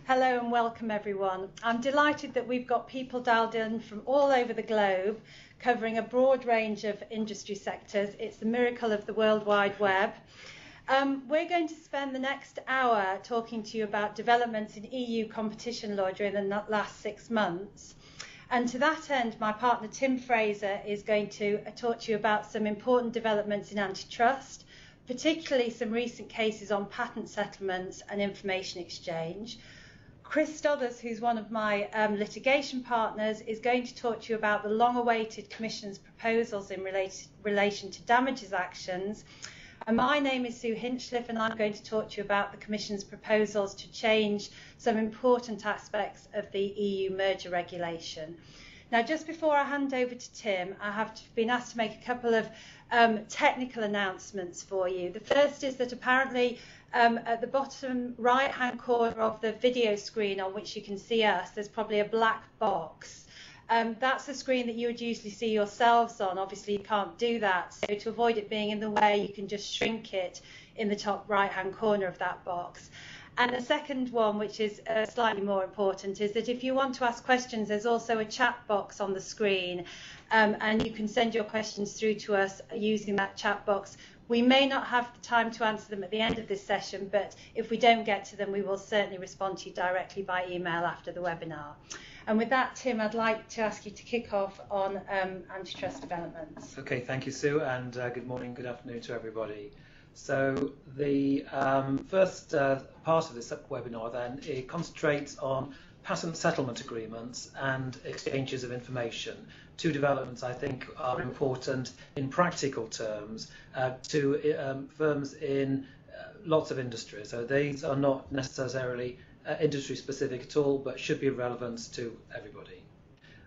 Hello and welcome everyone. I'm delighted that we've got people dialed in from all over the globe covering a broad range of industry sectors. It's the miracle of the World Wide Web. We're going to spend the next hour talking to you about developments in EU competition law during the last 6 months. And to that end, my partner Tim Fraser is going to talk to you about some important developments in antitrust, particularly some recent cases on patent settlements and information exchange. Chris Stothers, who's one of my litigation partners, is going to talk to you about the long-awaited Commission's proposals in relation to damages actions. And my name is Sue Hinchliffe, and I'm going to talk to you about the Commission's proposals to change some important aspects of the EU merger regulation. Now, just before I hand over to Tim, I have been asked to make a couple of technical announcements for you. The first is that apparently at the bottom right-hand corner of the video screen on which you can see us, there's probably a black box. That's the screen that you would usually see yourselves on. Obviously, you can't do that. So to avoid it being in the way, you can just shrink it in the top right-hand corner of that box. And the second one, which is slightly more important, is that if you want to ask questions, there's also a chat box on the screen, and you can send your questions through to us using that chat box. We may not have the time to answer them at the end of this session, but if we don't get to them, we will certainly respond to you directly by email after the webinar. And with that, Tim, I'd like to ask you to kick off on antitrust developments. Okay, thank you, Sue, and good morning, good afternoon to everybody. So the first part of this webinar then, it concentrates on patent settlement agreements and exchanges of information. Two developments I think are important in practical terms to firms in lots of industries. So these are not necessarily industry specific at all, but should be of relevance to everybody.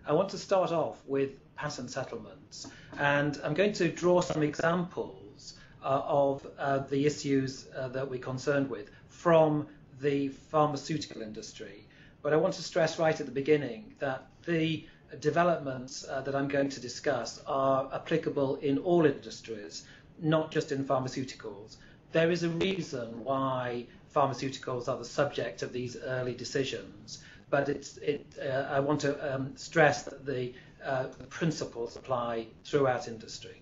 I want to start off with patent settlements, and I'm going to draw some examples of the issues that we're concerned with from the pharmaceutical industry. But I want to stress right at the beginning that the developments that I'm going to discuss are applicable in all industries, not just in pharmaceuticals. There is a reason why pharmaceuticals are the subject of these early decisions, but I want to stress that the principles apply throughout industry.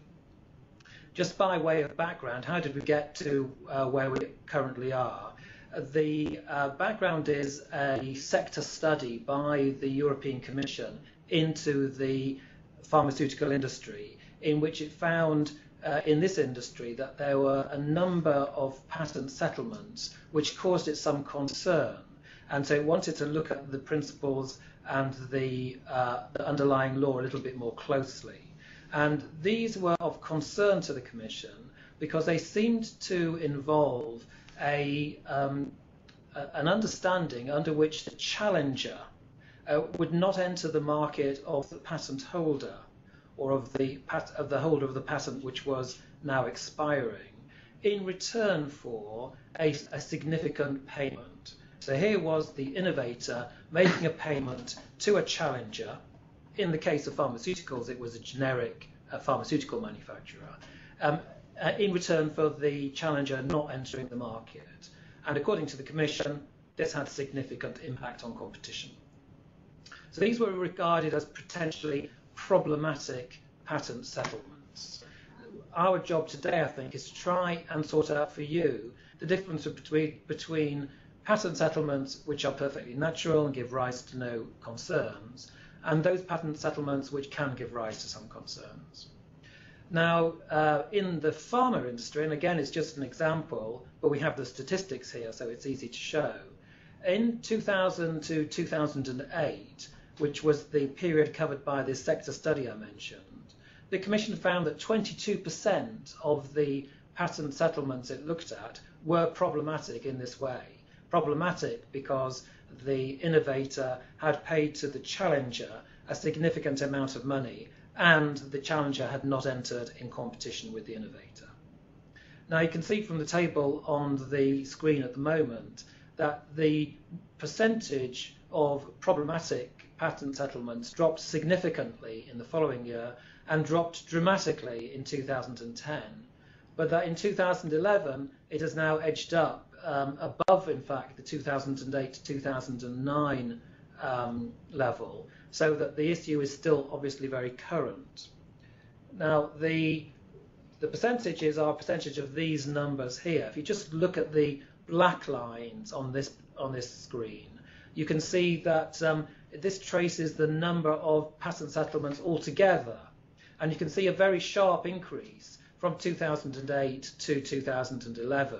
Just by way of background, how did we get to where we currently are? The background is a sector study by the European Commission into the pharmaceutical industry, in which it found in this industry that there were a number of patent settlements which caused it some concern, and so it wanted to look at the principles and the underlying law a little bit more closely. And these were of concern to the Commission because they seemed to involve an understanding under which the challenger would not enter the market of the patent holder or of the holder of the patent which was now expiring in return for a significant payment. So here was the innovator making a payment to a challenger. In the case of pharmaceuticals, it was a generic pharmaceutical manufacturer, in return for the challenger not entering the market. And according to the Commission, this had significant impact on competition. So these were regarded as potentially problematic patent settlements. Our job today, I think, is to try and sort out for you the difference between patent settlements which are perfectly natural and give rise to no concerns, and those patent settlements which can give rise to some concerns. Now, in the pharma industry, and again, it's just an example, but we have the statistics here, so it's easy to show. In 2000 to 2008, which was the period covered by this sector study I mentioned, the Commission found that 22% of the patent settlements it looked at were problematic in this way. Problematic because the innovator had paid to the challenger a significant amount of money and the challenger had not entered in competition with the innovator. Now you can see from the table on the screen at the moment that the percentage of problematic patent settlements dropped significantly in the following year and dropped dramatically in 2010, but that in 2011 it has now edged up above, in fact, the 2008 to 2009 level, so that the issue is still obviously very current. Now, the percentages are a percentage of these numbers here. If you just look at the black lines on this screen, you can see that this traces the number of patent settlements altogether, and you can see a very sharp increase from 2008 to 2011,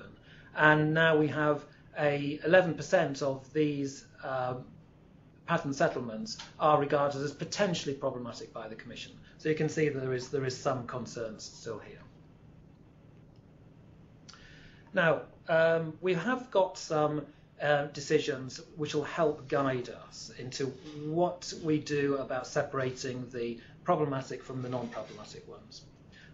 and now we have 11% of these patent settlements are regarded as potentially problematic by the Commission. So you can see that there is some concerns still here. Now, we have got some decisions which will help guide us into what we do about separating the problematic from the non-problematic ones.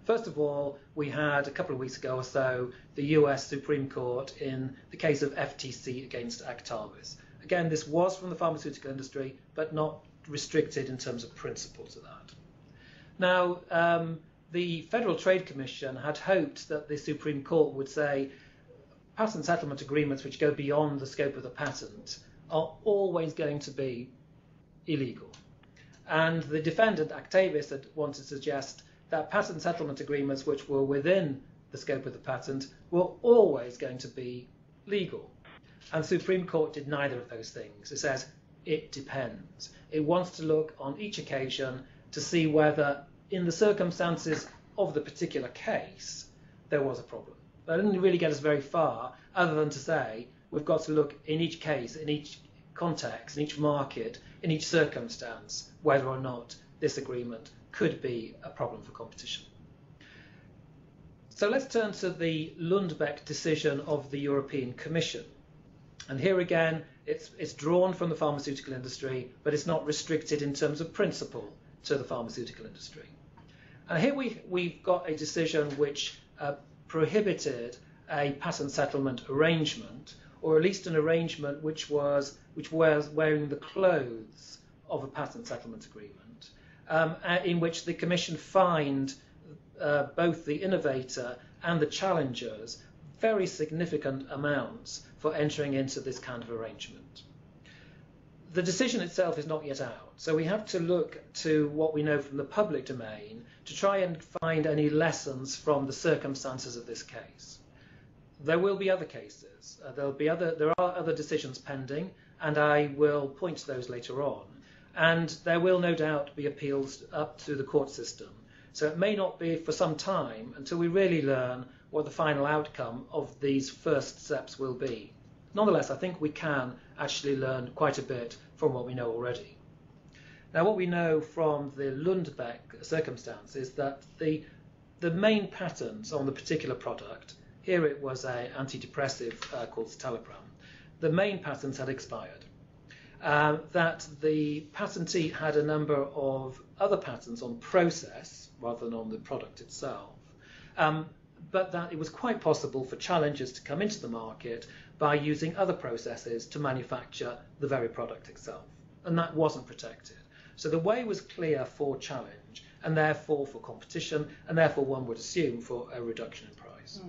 First of all, we had a couple of weeks ago or so the US Supreme Court in the case of FTC against Actavis. Again, this was from the pharmaceutical industry, but not restricted in terms of principle to that. Now, the Federal Trade Commission had hoped that the Supreme Court would say patent settlement agreements which go beyond the scope of the patent are always going to be illegal. And the defendant, Actavis, had wanted to suggest that patent settlement agreements which were within the scope of the patent were always going to be legal. And the Supreme Court did neither of those things. It says it depends. It wants to look on each occasion to see whether, in the circumstances of the particular case, there was a problem. That didn't really get us very far, other than to say we've got to look in each case, in each context, in each market, in each circumstance, whether or not this agreement could be a problem for competition. So let's turn to the Lundbeck decision of the European Commission. And here again, it's drawn from the pharmaceutical industry, but it's not restricted in terms of principle to the pharmaceutical industry. And here we've got a decision which prohibited a patent settlement arrangement, or at least an arrangement which was wearing the clothes of a patent settlement agreement, in which the Commission fined both the innovator and the challengers very significant amounts for entering into this kind of arrangement. The decision itself is not yet out, so we have to look to what we know from the public domain to try and find any lessons from the circumstances of this case. There will be other cases. There are other decisions pending, and I will point to those later on. And there will no doubt be appeals up through the court system. So it may not be for some time until we really learn what the final outcome of these first steps will be. Nonetheless, I think we can actually learn quite a bit from what we know already. Now, what we know from the Lundbeck circumstance is that the main patents on the particular product, here it was an antidepressive called citalopram, the main patents had expired. That the patentee had a number of other patents on process rather than on the product itself, but that it was quite possible for challengers to come into the market by using other processes to manufacture the very product itself, and that wasn't protected. So the way was clear for challenge, and therefore for competition, and therefore one would assume for a reduction in price.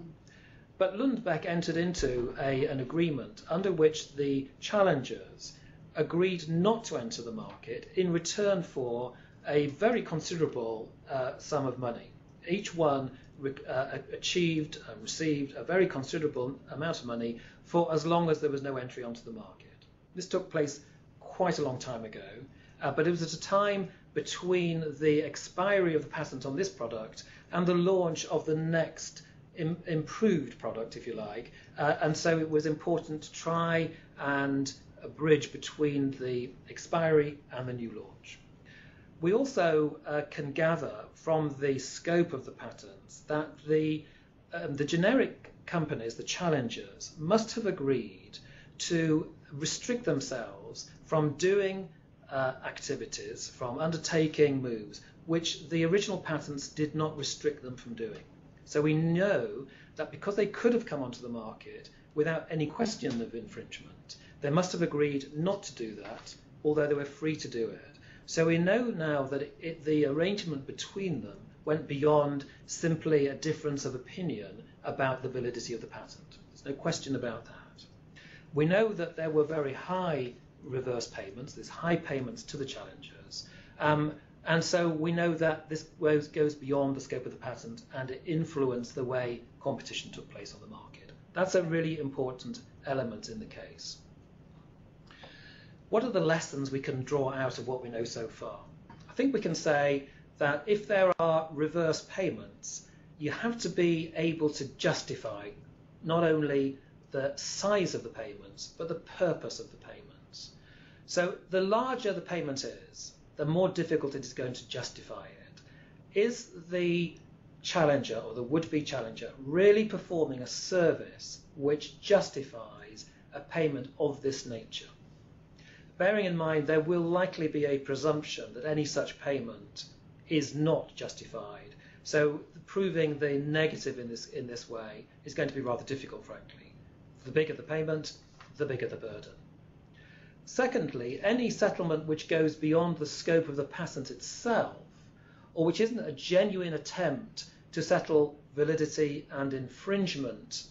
But Lundbeck entered into an agreement under which the challengers agreed not to enter the market in return for a very considerable sum of money. Each one received a very considerable amount of money for as long as there was no entry onto the market. This took place quite a long time ago, but it was at a time between the expiry of the patent on this product and the launch of the next improved product, if you like, and so it was important to try and a bridge between the expiry and the new launch. We also can gather from the scope of the patents that the generic companies, the challengers, must have agreed to restrict themselves from doing activities, from undertaking moves, which the original patents did not restrict them from doing. So we know that because they could have come onto the market without any question of infringement, they must have agreed not to do that, although they were free to do it. So we know now that the arrangement between them went beyond simply a difference of opinion about the validity of the patent. There's no question about that. We know that there were very high reverse payments, there's high payments to the challengers, and so we know that this goes beyond the scope of the patent and it influenced the way competition took place on the market. That's a really important element in the case. What are the lessons we can draw out of what we know so far? I think we can say that if there are reverse payments, you have to be able to justify not only the size of the payments, but the purpose of the payments. So the larger the payment is, the more difficult it is going to justify it. Is the challenger or the would-be challenger really performing a service which justifies a payment of this nature? Bearing in mind there will likely be a presumption that any such payment is not justified. So proving the negative in this way is going to be rather difficult, frankly. The bigger the payment, the bigger the burden. Secondly, any settlement which goes beyond the scope of the patent itself, or which isn't a genuine attempt to settle validity and infringement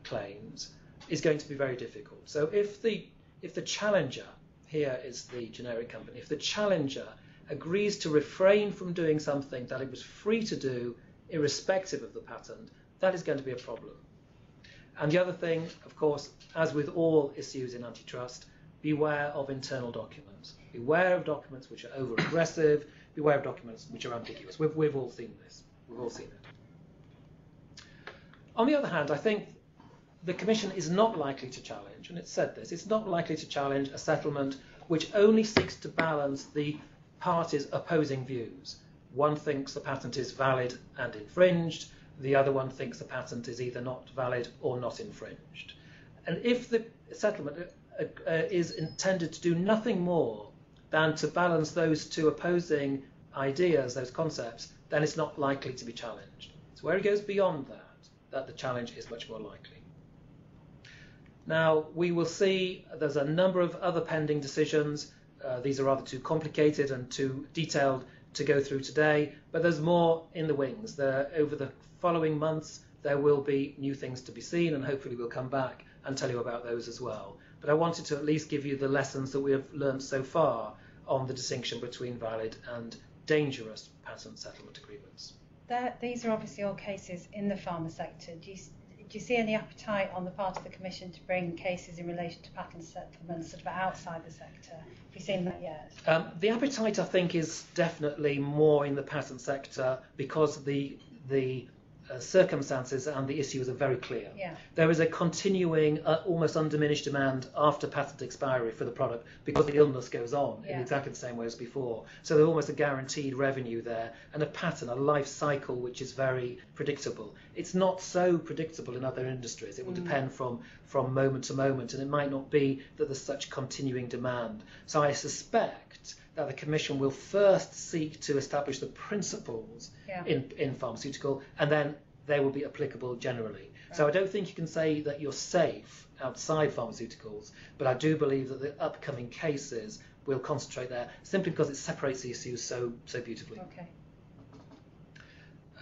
claims, is going to be very difficult. So if the challenger, here is the generic company, if the challenger agrees to refrain from doing something that it was free to do irrespective of the patent, that is going to be a problem. And the other thing, of course, as with all issues in antitrust, beware of internal documents. Beware of documents which are over-aggressive. Beware of documents which are ambiguous. We've all seen this. We've all seen it. On the other hand, I think the Commission is not likely to challenge, and it said this, it's not likely to challenge a settlement which only seeks to balance the parties' opposing views. One thinks the patent is valid and infringed. The other one thinks the patent is either not valid or not infringed. And if the settlement is intended to do nothing more than to balance those two opposing ideas, those concepts, then it's not likely to be challenged. So where it goes beyond that the challenge is much more likely. Now, we will see there's a number of other pending decisions. These are rather too complicated and too detailed to go through today, but there's more in the wings. Over the following months, there will be new things to be seen, and hopefully we'll come back and tell you about those as well. But I wanted to at least give you the lessons that we have learned so far on the distinction between valid and dangerous patent settlement agreements. These are obviously all cases in the pharma sector. Do you see any appetite on the part of the Commission to bring cases in relation to patent settlements sort of outside the sector? Have you seen that yet? The appetite, I think, is definitely more in the patent sector because the circumstances and the issues are very clear. Yeah. There is a continuing, almost undiminished demand after patent expiry for the product because the illness goes on in exactly the same way as before. So there's almost a guaranteed revenue there and a pattern, a life cycle which is very predictable. It's not so predictable in other industries. It will depend from moment to moment, and it might not be that there's such continuing demand. So I suspect that the Commission will first seek to establish the principles in pharmaceutical, and then they will be applicable generally. Right. So I don't think you can say that you're safe outside pharmaceuticals, but I do believe that the upcoming cases will concentrate there simply because it separates the issues so beautifully.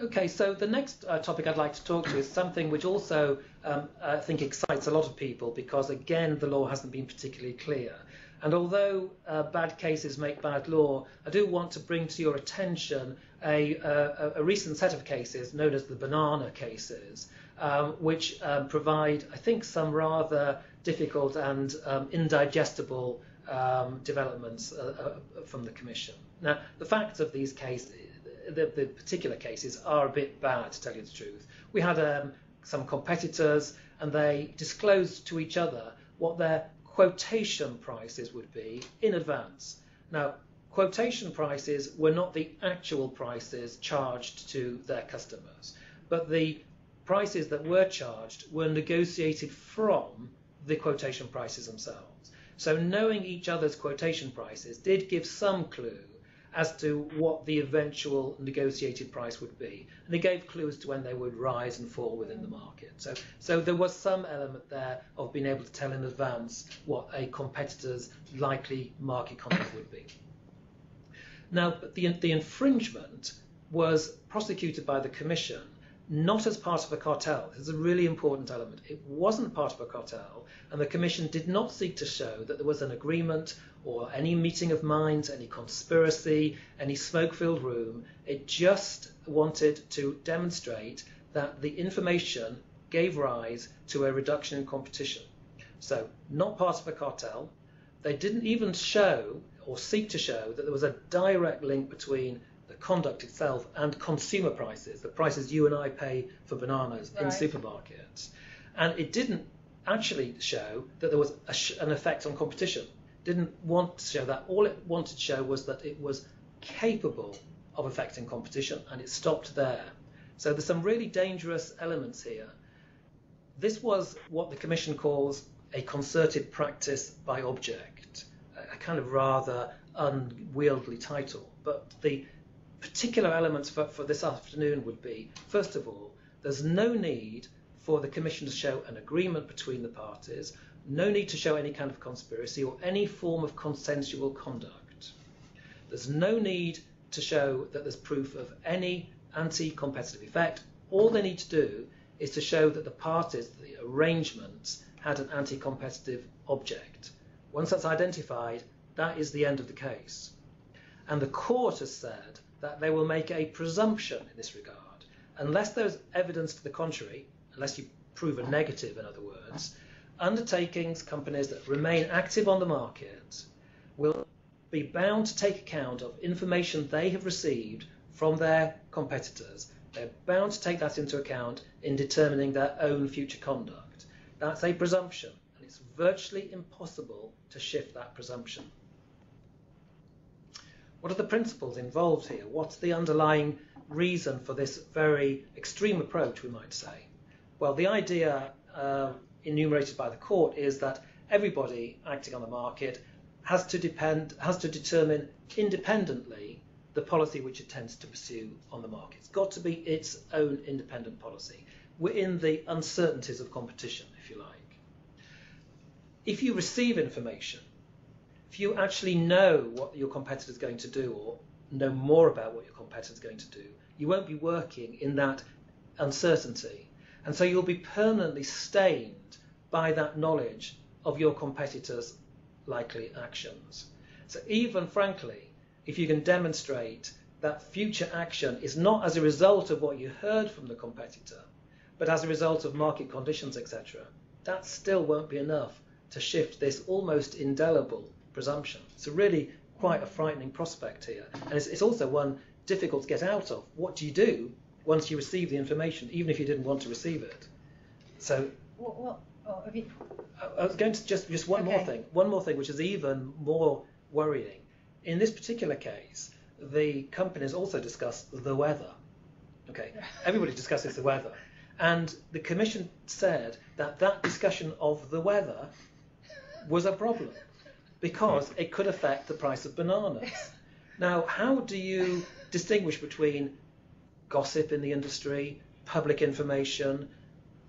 Okay, so the next topic I'd like to talk to is something which also I think excites a lot of people because, again, the law hasn't been particularly clear. And although bad cases make bad law, I do want to bring to your attention a recent set of cases known as the banana cases, which provide, I think, some rather difficult and indigestible developments from the Commission. Now, the facts of these cases, the particular cases, are a bit bad, to tell you the truth. We had some competitors, and they disclosed to each other what their quotation prices would be in advance. Now, quotation prices were not the actual prices charged to their customers, but the prices that were charged were negotiated from the quotation prices themselves. So knowing each other's quotation prices did give some clue as to what the eventual negotiated price would be. And it gave clues to when they would rise and fall within the market. So there was some element there of being able to tell in advance what a competitor's likely market conduct would be. Now, the infringement was prosecuted by the Commission not as part of a cartel. This is a really important element. It wasn't part of a cartel, and the Commission did not seek to show that there was an agreement or any meeting of minds, any conspiracy, any smoke-filled room. It just wanted to demonstrate that the information gave rise to a reduction in competition. So, not part of a cartel. They didn't even show or seek to show that there was a direct link between the conduct itself and consumer prices, the prices you and I pay for bananas in supermarkets. And it didn't actually show that there was an effect on competition. Didn't want to show that. All it wanted to show was that it was capable of affecting competition, and it stopped there. So there's some really dangerous elements here. This was what the Commission calls a concerted practice by object, a kind of rather unwieldy title. But the particular elements for this afternoon would be, first of all, there's no need for the Commission to show an agreement between the parties, no need to show any kind of conspiracy or any form of consensual conduct. There's no need to show that there's proof of any anti-competitive effect. All they need to do is to show that the parties, the arrangements, had an anti-competitive object. Once that's identified, that is the end of the case. And the court has said that they will make a presumption in this regard. Unless there's evidence to the contrary, unless you prove a negative, in other words, undertakings, companies that remain active on the market will be bound to take account of information they have received from their competitors. They're bound to take that into account in determining their own future conduct. That's a presumption, and it's virtually impossible to shift that presumption. What are the principles involved here? What's the underlying reason for this very extreme approach, we might say? Well, the idea enumerated by the court is that everybody acting on the market has to determine independently the policy which it tends to pursue on the market. It's got to be its own independent policy within the uncertainties of competition, if you like. If you receive information, if you actually know what your competitor is going to do or know more about what your competitor is going to do, you won't be working in that uncertainty. And so you'll be permanently stained by that knowledge of your competitor's likely actions. So even, frankly, if you can demonstrate that future action is not as a result of what you heard from the competitor, but as a result of market conditions, etc., that still won't be enough to shift this almost indelible presumption. It's really quite a frightening prospect here. And it's also one difficult to get out of. What do you do once you receive the information, even if you didn't want to receive it? So I was going to just one more thing, which is even more worrying. In this particular case, the companies also discussed the weather. Okay, everybody discusses the weather. And the Commission said that that discussion of the weather was a problem because it could affect the price of bananas. Now, how do you distinguish between gossip in the industry, public information,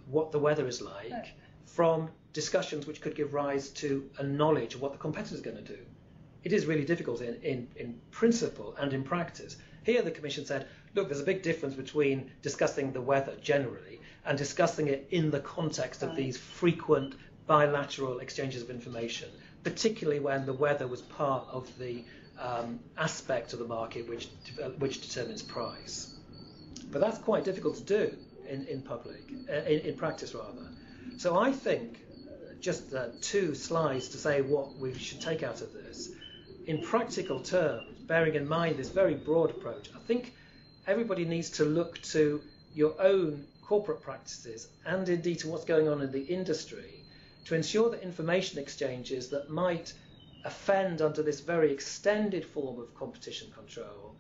what the weather is like, from discussions which could give rise to a knowledge of what the competitor is going to do? It is really difficult in principle and in practice. Here the Commission said, look, there's a big difference between discussing the weather generally and discussing it in the context of these frequent bilateral exchanges of information, particularly when the weather was part of the aspect of the market which determines price. But that's quite difficult to do in practice rather. So I think just 2 slides to say what we should take out of this. In practical terms, bearing in mind this very broad approach, I think everybody needs to look to your own corporate practices and indeed to what's going on in the industry to ensure that information exchanges that might offend under this very extended form of competition control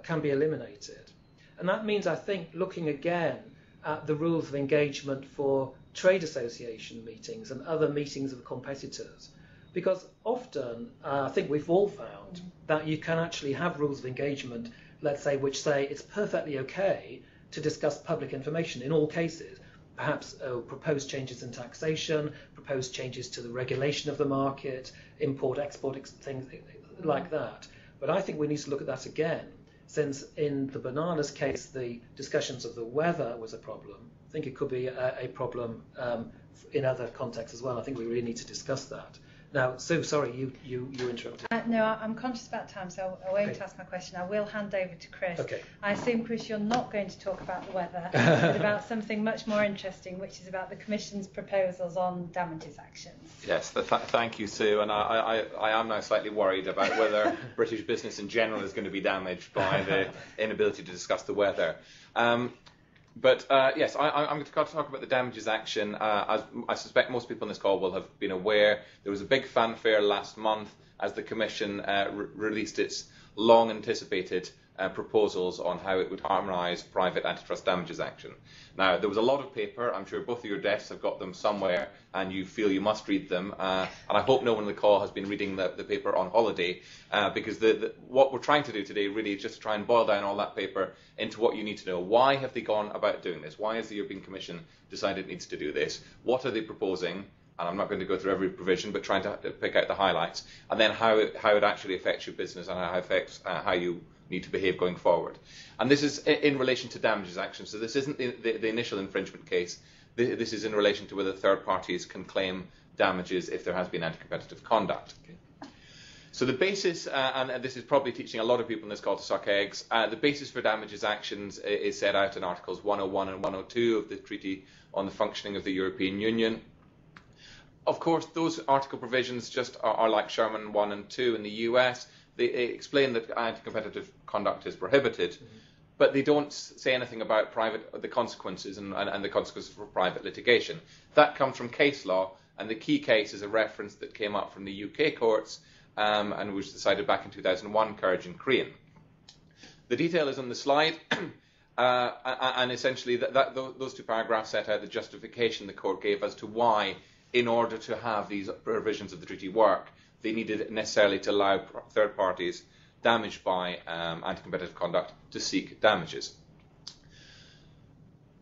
can be eliminated. And that means, I think, looking again at the rules of engagement for trade association meetings and other meetings of competitors. Because often, I think we've all found that you can actually have rules of engagement, let's say, which say it's perfectly okay to discuss public information in all cases. Perhaps proposed changes in taxation, proposed changes to the regulation of the market, import-export things like that. But I think we need to look at that again. since in the bananas case the discussions of the weather was a problem, I think it could be a problem in other contexts as well. I think we really need to discuss that. Now, Sue, sorry, you interrupted. No, I'm conscious about time, so I won't Okay. ask my question. I will hand over to Chris. Okay. I assume, Chris, you're not going to talk about the weather, but about something much more interesting, which is about the Commission's proposals on damages actions. Yes, thank you, Sue. And I am now slightly worried about whether British business in general is going to be damaged by the inability to discuss the weather. But yes, I'm going to talk about the damages action. As I suspect most people on this call will have been aware, there was a big fanfare last month as the Commission released its long-anticipated proposals on how it would harmonise private antitrust damages action. Now, there was a lot of paper. I'm sure both of your desks have got them somewhere, and you feel you must read them. And I hope no one on the call has been reading the paper on holiday, because what we're trying to do today really is just to try and boil down all that paper into what you need to know. Why have they gone about doing this? Why has the European Commission decided it needs to do this? What are they proposing? And I'm not going to go through every provision, but trying to pick out the highlights, and then how it actually affects your business and how it affects how you need to behave going forward. And this is in relation to damages action. So this isn't the initial infringement case. This is in relation to whether third parties can claim damages if there has been anti-competitive conduct. Okay. So the basis, and this is probably teaching a lot of people in this call to suck eggs, the basis for damages actions is set out in Articles 101 and 102 of the Treaty on the Functioning of the European Union. Of course, those article provisions just are like Sherman 1 and 2 in the US. They explain that anti-competitive conduct is prohibited, but they don't say anything about the consequences and the consequences for private litigation. That comes from case law, and the key case is a reference that came up from the UK courts and was decided back in 2001, Courage and Crean. The detail is on the slide, and essentially those two paragraphs set out the justification the court gave as to why, in order to have these provisions of the treaty work, they needed necessarily to allow third parties damaged by anti-competitive conduct to seek damages.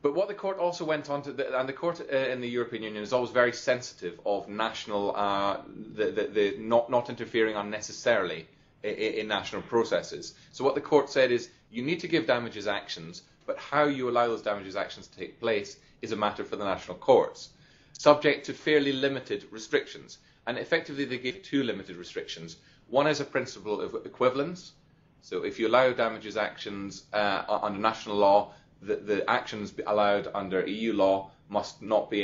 But what the court also went on to, and the court in the European Union is always very sensitive of national, not interfering unnecessarily in national processes. So what the court said is, you need to give damages actions, but how you allow those damages actions to take place is a matter for the national courts, subject to fairly limited restrictions. And effectively they gave two limited restrictions. One is a principle of equivalence. So if you allow damages actions under national law, the actions allowed under EU law must not be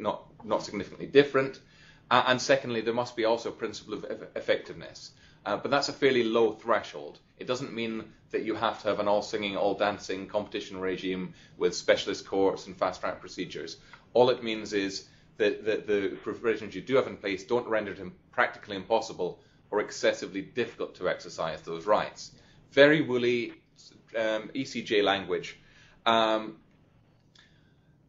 not significantly different. And secondly, there must be also a principle of effectiveness. But that's a fairly low threshold. It doesn't mean that you have to have an all-singing, all-dancing competition regime with specialist courts and fast-track procedures. All it means is that the provisions you do have in place don't render it practically impossible or excessively difficult to exercise those rights. Very woolly ECJ language. And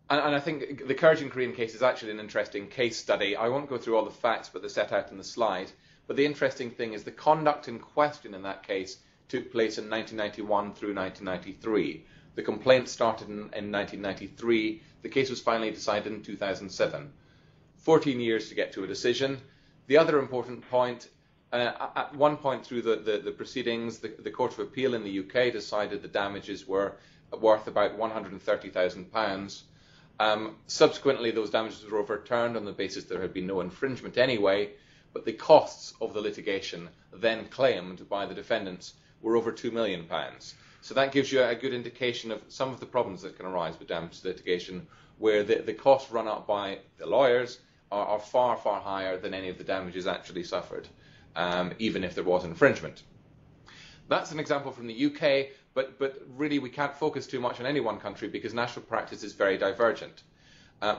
I think the Courage and Korean case is actually an interesting case study. I won't go through all the facts, but they're set out in the slide. But the interesting thing is the conduct in question in that case took place in 1991 through 1993. The complaint started in 1993. The case was finally decided in 2007. 14 years to get to a decision. The other important point, at one point through the proceedings, the Court of Appeal in the UK decided the damages were worth about £130,000. Subsequently, those damages were overturned on the basis there had been no infringement anyway, but the costs of the litigation then claimed by the defendants were over £2 million. So that gives you a good indication of some of the problems that can arise with damages litigation, where the costs run up by the lawyers are far, far higher than any of the damages actually suffered, even if there was infringement. That's an example from the UK, but really we can't focus too much on any one country because national practice is very divergent.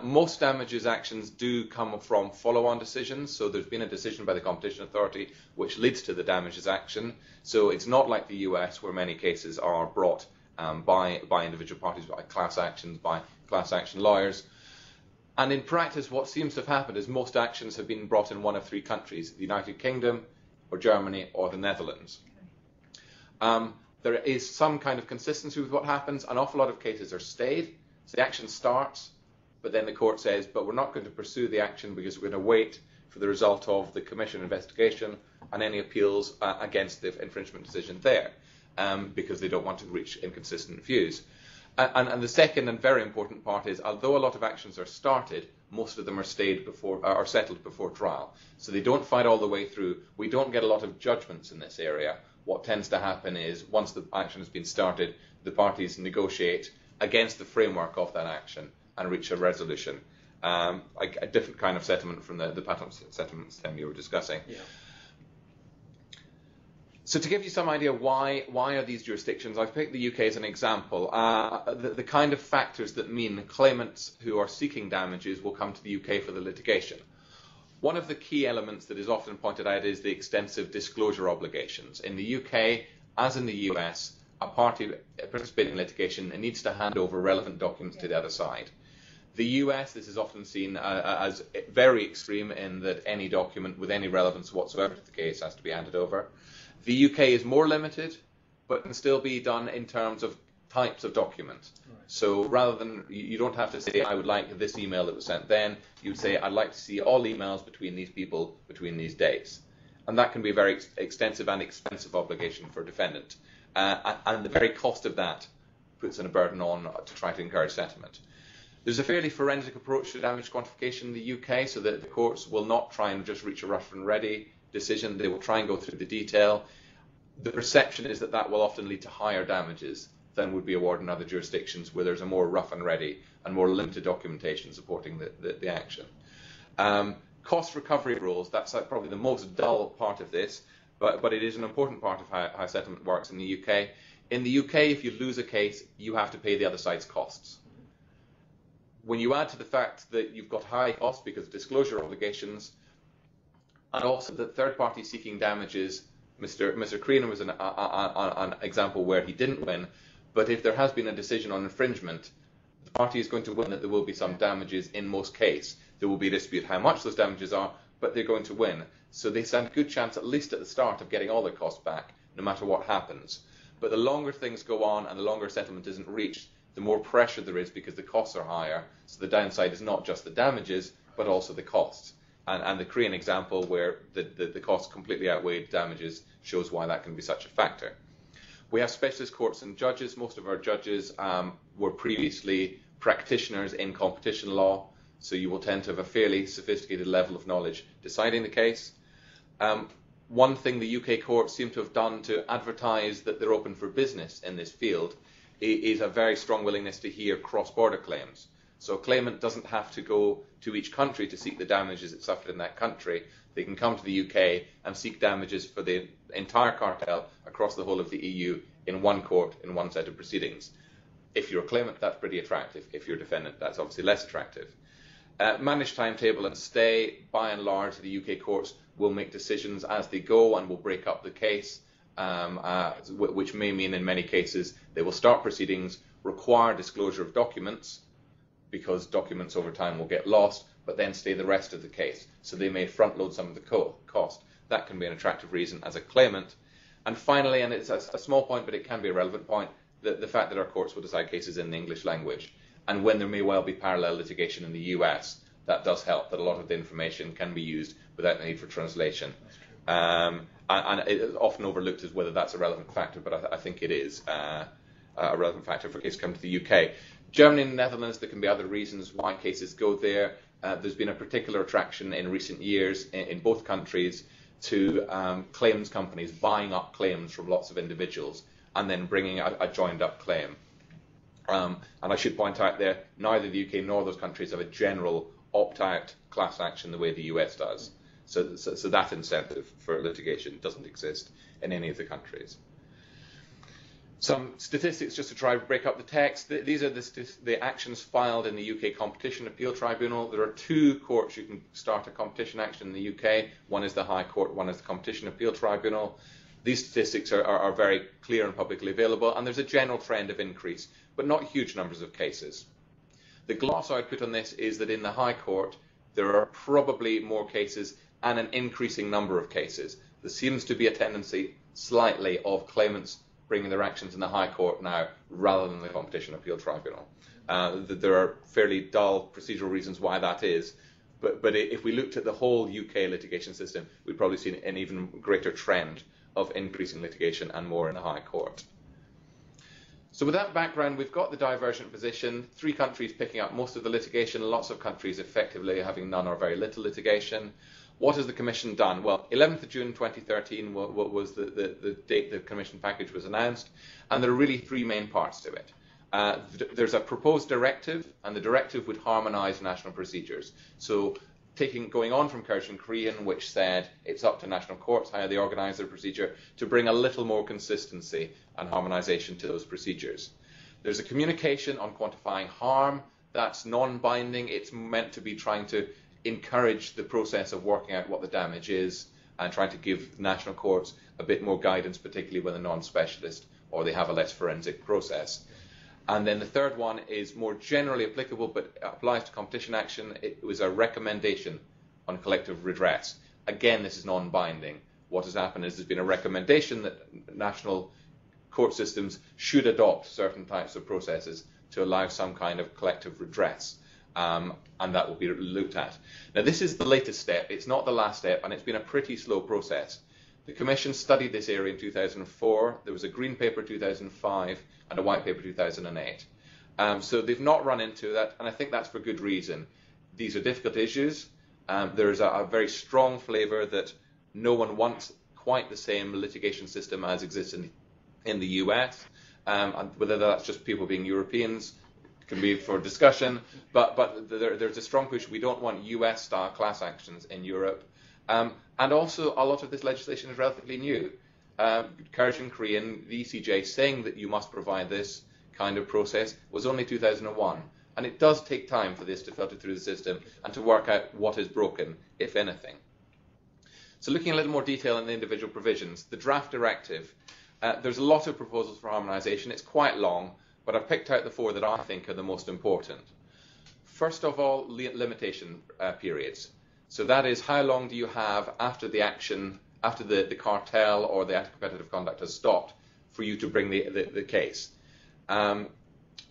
Most damages actions do come from follow-on decisions, so there's been a decision by the Competition Authority which leads to the damages action. So it's not like the US where many cases are brought by individual parties, by class actions, by class action lawyers. And in practice what seems to have happened is most actions have been brought in one of three countries, the United Kingdom or Germany or the Netherlands. There is some kind of consistency with what happens. An awful lot of cases are stayed, so the action starts, but then the court says, but we're not going to pursue the action because we're going to wait for the result of the Commission investigation and any appeals against the infringement decision there. because they don't want to reach inconsistent views. And the second and very important part is, although a lot of actions are started, most of them are settled before trial. So they don't fight all the way through. We don't get a lot of judgments in this area. What tends to happen is, once the action has been started, the parties negotiate against the framework of that action and reach a resolution. A different kind of settlement from the patent settlement system you were discussing. Yeah. So to give you some idea why are these jurisdictions, I've picked the UK as an example. The kind of factors that mean claimants who are seeking damages will come to the UK for the litigation. One of the key elements that is often pointed out is the extensive disclosure obligations. In the UK, as in the US, a party participating in litigation needs to hand over relevant documents to the other side. The US, this is often seen as very extreme in that any document with any relevance whatsoever to the case has to be handed over. The UK is more limited, but can still be done in terms of types of documents. Right. So rather than, you don't have to say, I would like this email that was sent then, you would say, I'd like to see all emails between these people between these dates. And that can be a very extensive and expensive obligation for a defendant. And the very cost of that puts in a burden on to try to encourage settlement. There's a fairly forensic approach to damage quantification in the UK, so that the courts will not try and just reach a rough and ready decision. They will try and go through the detail. The perception is that that will often lead to higher damages than would be awarded in other jurisdictions where there's a more rough and ready and more limited documentation supporting the action. Cost recovery rules, that's probably the most dull part of this, but it is an important part of how settlement works in the UK. In the UK, if you lose a case, you have to pay the other side's costs. When you add to the fact that you've got high costs because of disclosure obligations, and also that third party seeking damages, Mr. Crean was an example where he didn't win, but if there has been a decision on infringement, the party is going to win that there will be some damages in most cases. There will be a dispute how much those damages are, but they're going to win. So they stand a good chance, at least at the start, of getting all their costs back, no matter what happens. But the longer things go on and the longer settlement isn't reached, the more pressure there is because the costs are higher. So the downside is not just the damages, but also the costs. And the Korean example where the costs completely outweighed damages shows why that can be such a factor. We have specialist courts and judges. Most of our judges were previously practitioners in competition law, so you will tend to have a fairly sophisticated level of knowledge deciding the case. One thing the UK courts seem to have done to advertise that they're open for business in this field is a very strong willingness to hear cross-border claims. So a claimant doesn't have to go to each country to seek the damages it suffered in that country. They can come to the UK and seek damages for the entire cartel across the whole of the EU in one court, in one set of proceedings. If you're a claimant, that's pretty attractive. If you're a defendant, that's obviously less attractive. Managed timetable and stay, by and large, the UK courts will make decisions as they go and will break up the case, which may mean in many cases they will start proceedings, require disclosure of documents, because documents over time will get lost, but then stay the rest of the case. So they may front load some of the cost. That can be an attractive reason as a claimant. And finally, and it's a small point, but it can be a relevant point, the fact that our courts will decide cases in the English language. And when there may well be parallel litigation in the US, that does help, that a lot of the information can be used without the need for translation. And it's often overlooked as whether that's a relevant factor, but I think it is a relevant factor for cases coming to the UK. Germany and the Netherlands, there can be other reasons why cases go there. There's been a particular attraction in recent years in both countries to claims companies buying up claims from lots of individuals and then bringing a joined up claim. And I should point out there, neither the UK nor those countries have a general opt-out class action the way the US does. So that incentive for litigation doesn't exist in any of the countries. Some statistics just to try to break up the text. These are the actions filed in the UK Competition Appeal Tribunal. There are two courts you can start a competition action in the UK. One is the High Court, one is the Competition Appeal Tribunal. These statistics are very clear and publicly available, and there's a general trend of increase, but not huge numbers of cases. The gloss I would put on this is that in the High Court, there are probably more cases and an increasing number of cases. There seems to be a tendency slightly of claimants bringing their actions in the High Court now rather than the Competition Appeal Tribunal. There are fairly dull procedural reasons why that is, But if we looked at the whole UK litigation system, we'd probably see an even greater trend of increasing litigation and more in the High Court. So with that background, we've got the divergent position, 3 countries picking up most of the litigation, lots of countries effectively having none or very little litigation. What has the Commission done? Well, 11th of June 2013 was the date the Commission package was announced, and there are really 3 main parts to it. There's a proposed directive, and the directive would harmonise national procedures. So going on from Kirsch and Crean, which said it's up to national courts how they organise their procedure, to bring a little more consistency and harmonisation to those procedures. There's a communication on quantifying harm. That's non-binding. It's meant to be trying to encourage the process of working out what the damage is and trying to give national courts a bit more guidance, particularly when they're non-specialist or they have a less forensic process. And then the third one is more generally applicable but applies to competition action. It was a recommendation on collective redress. Again, this is non-binding. What has happened is there's been a recommendation that national court systems should adopt certain types of processes to allow some kind of collective redress. And that will be looked at. Now, this is the latest step. It's not the last step, and it's been a pretty slow process. The Commission studied this area in 2004. There was a Green Paper 2005 and a White Paper 2008. So they've not run into that, and I think that's for good reason. These are difficult issues. There's a very strong flavour that no one wants quite the same litigation system as exists in the US. And whether that's just people being Europeans can be for discussion, but there's a strong push. We don't want US-style class actions in Europe. And also, a lot of this legislation is relatively new. Kirsch and Crean, the ECJ, saying that you must provide this kind of process was only 2001. And it does take time for this to filter through the system and to work out what is broken, if anything. So looking a little more detail in the individual provisions, the draft directive, there's a lot of proposals for harmonisation. It's quite long, but I've picked out the 4 that I think are the most important. First of all, limitation periods. So that is, how long do you have after the action, after the cartel or the anti-competitive conduct has stopped, for you to bring the case?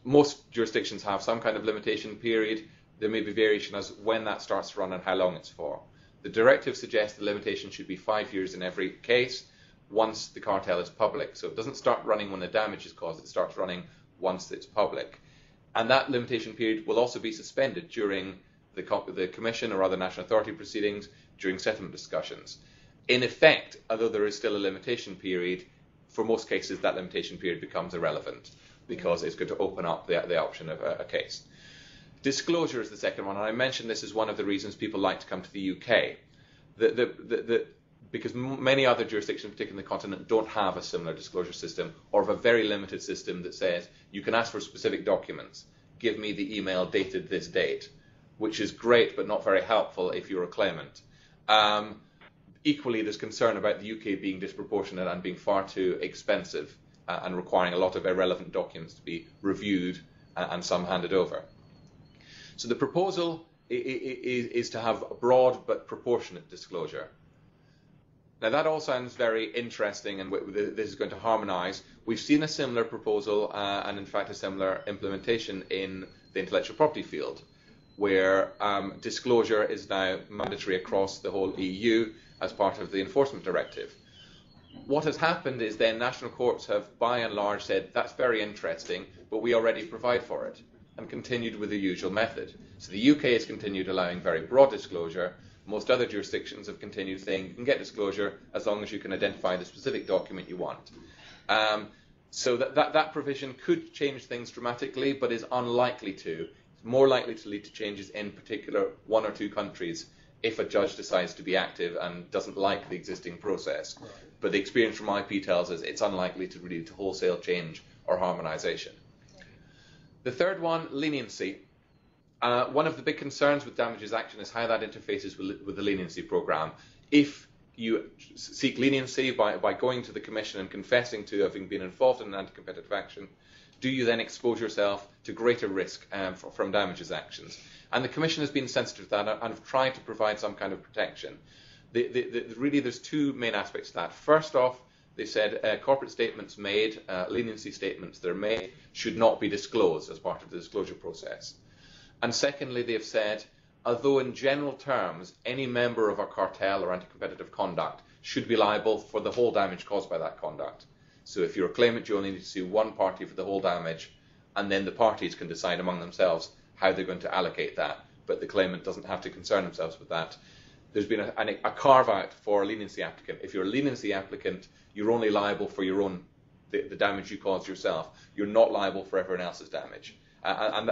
Most jurisdictions have some kind of limitation period. There may be variation as when that starts to run and how long it's for. The directive suggests the limitation should be 5 years in every case once the cartel is public. So it doesn't start running when the damage is caused, it starts running once it's public. And that limitation period will also be suspended during the Commission or other national authority proceedings, during settlement discussions. In effect, although there is still a limitation period, for most cases that limitation period becomes irrelevant because it's going to open up the option of a case. Disclosure is the second one, and I mentioned this as one of the reasons people like to come to the UK. Because many other jurisdictions, particularly in the continent, don't have a similar disclosure system, or have a very limited system that says you can ask for specific documents. Give me the email dated this date, which is great but not very helpful if you're a claimant. Equally, there's concern about the UK being disproportionate and being far too expensive and requiring a lot of irrelevant documents to be reviewed and some handed over. So the proposal is to have a broad but proportionate disclosure. Now that all sounds very interesting, and this is going to harmonise. We've seen a similar proposal and in fact a similar implementation in the intellectual property field, where disclosure is now mandatory across the whole EU as part of the enforcement directive. What has happened is then national courts have by and large said that's very interesting, but we already provide for it, and continued with the usual method. So the UK has continued allowing very broad disclosure. Most other jurisdictions have continued saying you can get disclosure as long as you can identify the specific document you want. So that provision could change things dramatically, but is unlikely to. It's more likely to lead to changes in particular 1 or 2 countries if a judge decides to be active and doesn't like the existing process. Right. But the experience from IP tells us it's unlikely to lead to wholesale change or harmonisation. Okay. The third one, leniency. One of the big concerns with damages action is how that interfaces with the leniency programme. If you seek leniency by going to the Commission and confessing to having been involved in an anti-competitive action, do you then expose yourself to greater risk from damages actions? And the Commission has been sensitive to that and have tried to provide some kind of protection. Really, there's 2 main aspects to that. First off, they said corporate statements made, leniency statements that are made, should not be disclosed as part of the disclosure process. And secondly, they have said although in general terms, any member of a cartel or anti-competitive conduct should be liable for the whole damage caused by that conduct. So if you're a claimant, you only need to sue one party for the whole damage, and then the parties can decide among themselves how they're going to allocate that, but the claimant doesn't have to concern themselves with that. There's been a carve-out for a leniency applicant. If you're a leniency applicant, you're only liable for your own, the damage you caused yourself. You're not liable for everyone else's damage. And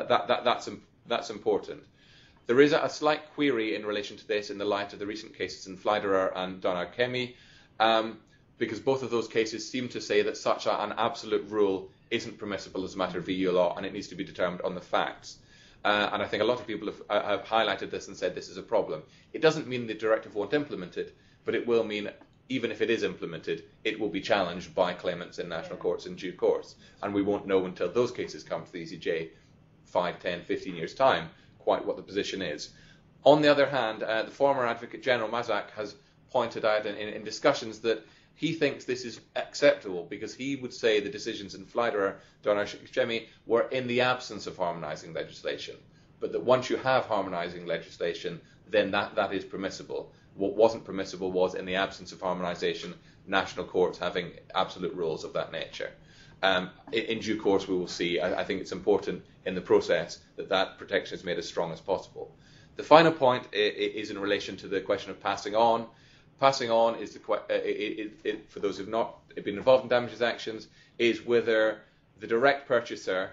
that's important. There is a slight query in relation to this in the light of the recent cases in Fleiderer and Donar-Kemi, because both of those cases seem to say that such an absolute rule isn't permissible as a matter of EU law, and it needs to be determined on the facts. And I think a lot of people have highlighted this and said this is a problem. It doesn't mean the directive won't implement it, but it will mean even if it is implemented, it will be challenged by claimants in national courts in due course. And we won't know until those cases come to the ECJ 5, 10, 15 years' time quite what the position is. On the other hand, the former Advocate General Mazak has pointed out in discussions that he thinks this is acceptable because he would say the decisions in Fleiderer, Donar-Kemi were in the absence of harmonising legislation, but that once you have harmonising legislation, then that is permissible. What wasn't permissible was in the absence of harmonisation, national courts having absolute rules of that nature. In due course, we will see. I think it's important in the process that protection is made as strong as possible. The final point is in relation to the question of passing on. Passing on is for those who've not been involved in damages actions, is whether the direct purchaser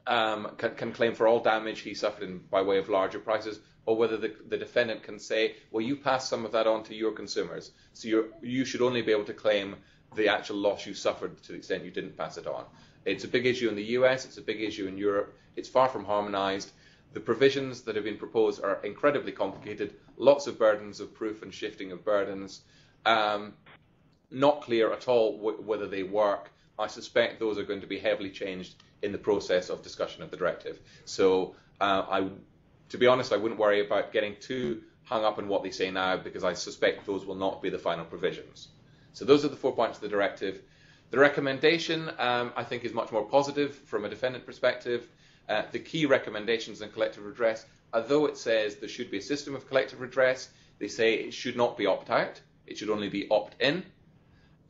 can claim for all damage he suffered by way of larger prices, or whether the defendant can say, well, you pass some of that on to your consumers, so you should only be able to claim the actual loss you suffered to the extent you didn't pass it on. It's a big issue in the US, it's a big issue in Europe, it's far from harmonised. The provisions that have been proposed are incredibly complicated, lots of burdens of proof and shifting of burdens, not clear at all whether they work. I suspect those are going to be heavily changed in the process of discussion of the directive. So to be honest, I wouldn't worry about getting too hung up on what they say now, because I suspect those will not be the final provisions. So those are the 4 points of the directive. The recommendation, I think, is much more positive from a defendant perspective. The key recommendations in collective redress, although it says there should be a system of collective redress, they say it should not be opt-out, it should only be opt-in.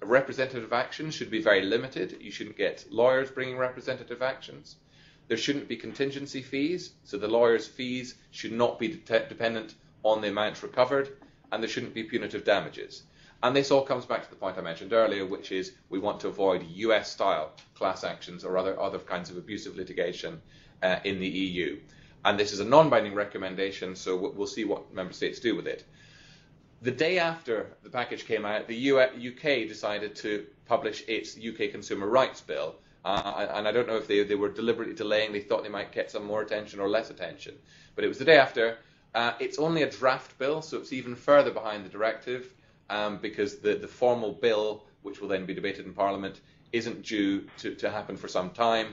Representative action should be very limited. You shouldn't get lawyers bringing representative actions. There shouldn't be contingency fees, so the lawyer's fees should not be dependent on the amounts recovered, and there shouldn't be punitive damages. And this all comes back to the point I mentioned earlier, which is we want to avoid US-style class actions or other kinds of abusive litigation in the EU. And this is a non-binding recommendation, so we'll see what member states do with it. The day after the package came out, the UK decided to publish its UK Consumer Rights Bill. And I don't know if they were deliberately delaying, they thought they might get some more attention or less attention. But it was the day after. It's only a draft bill, so it's even further behind the directive, because the formal bill, which will then be debated in Parliament, isn't due to happen for some time.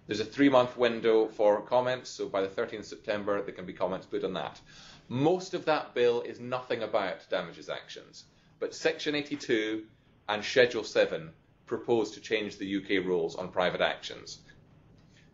There's a 3-month window for comments, so by the 13th of September there can be comments put on that. Most of that bill is nothing about damages actions, but Section 82 and Schedule 7 propose to change the UK rules on private actions.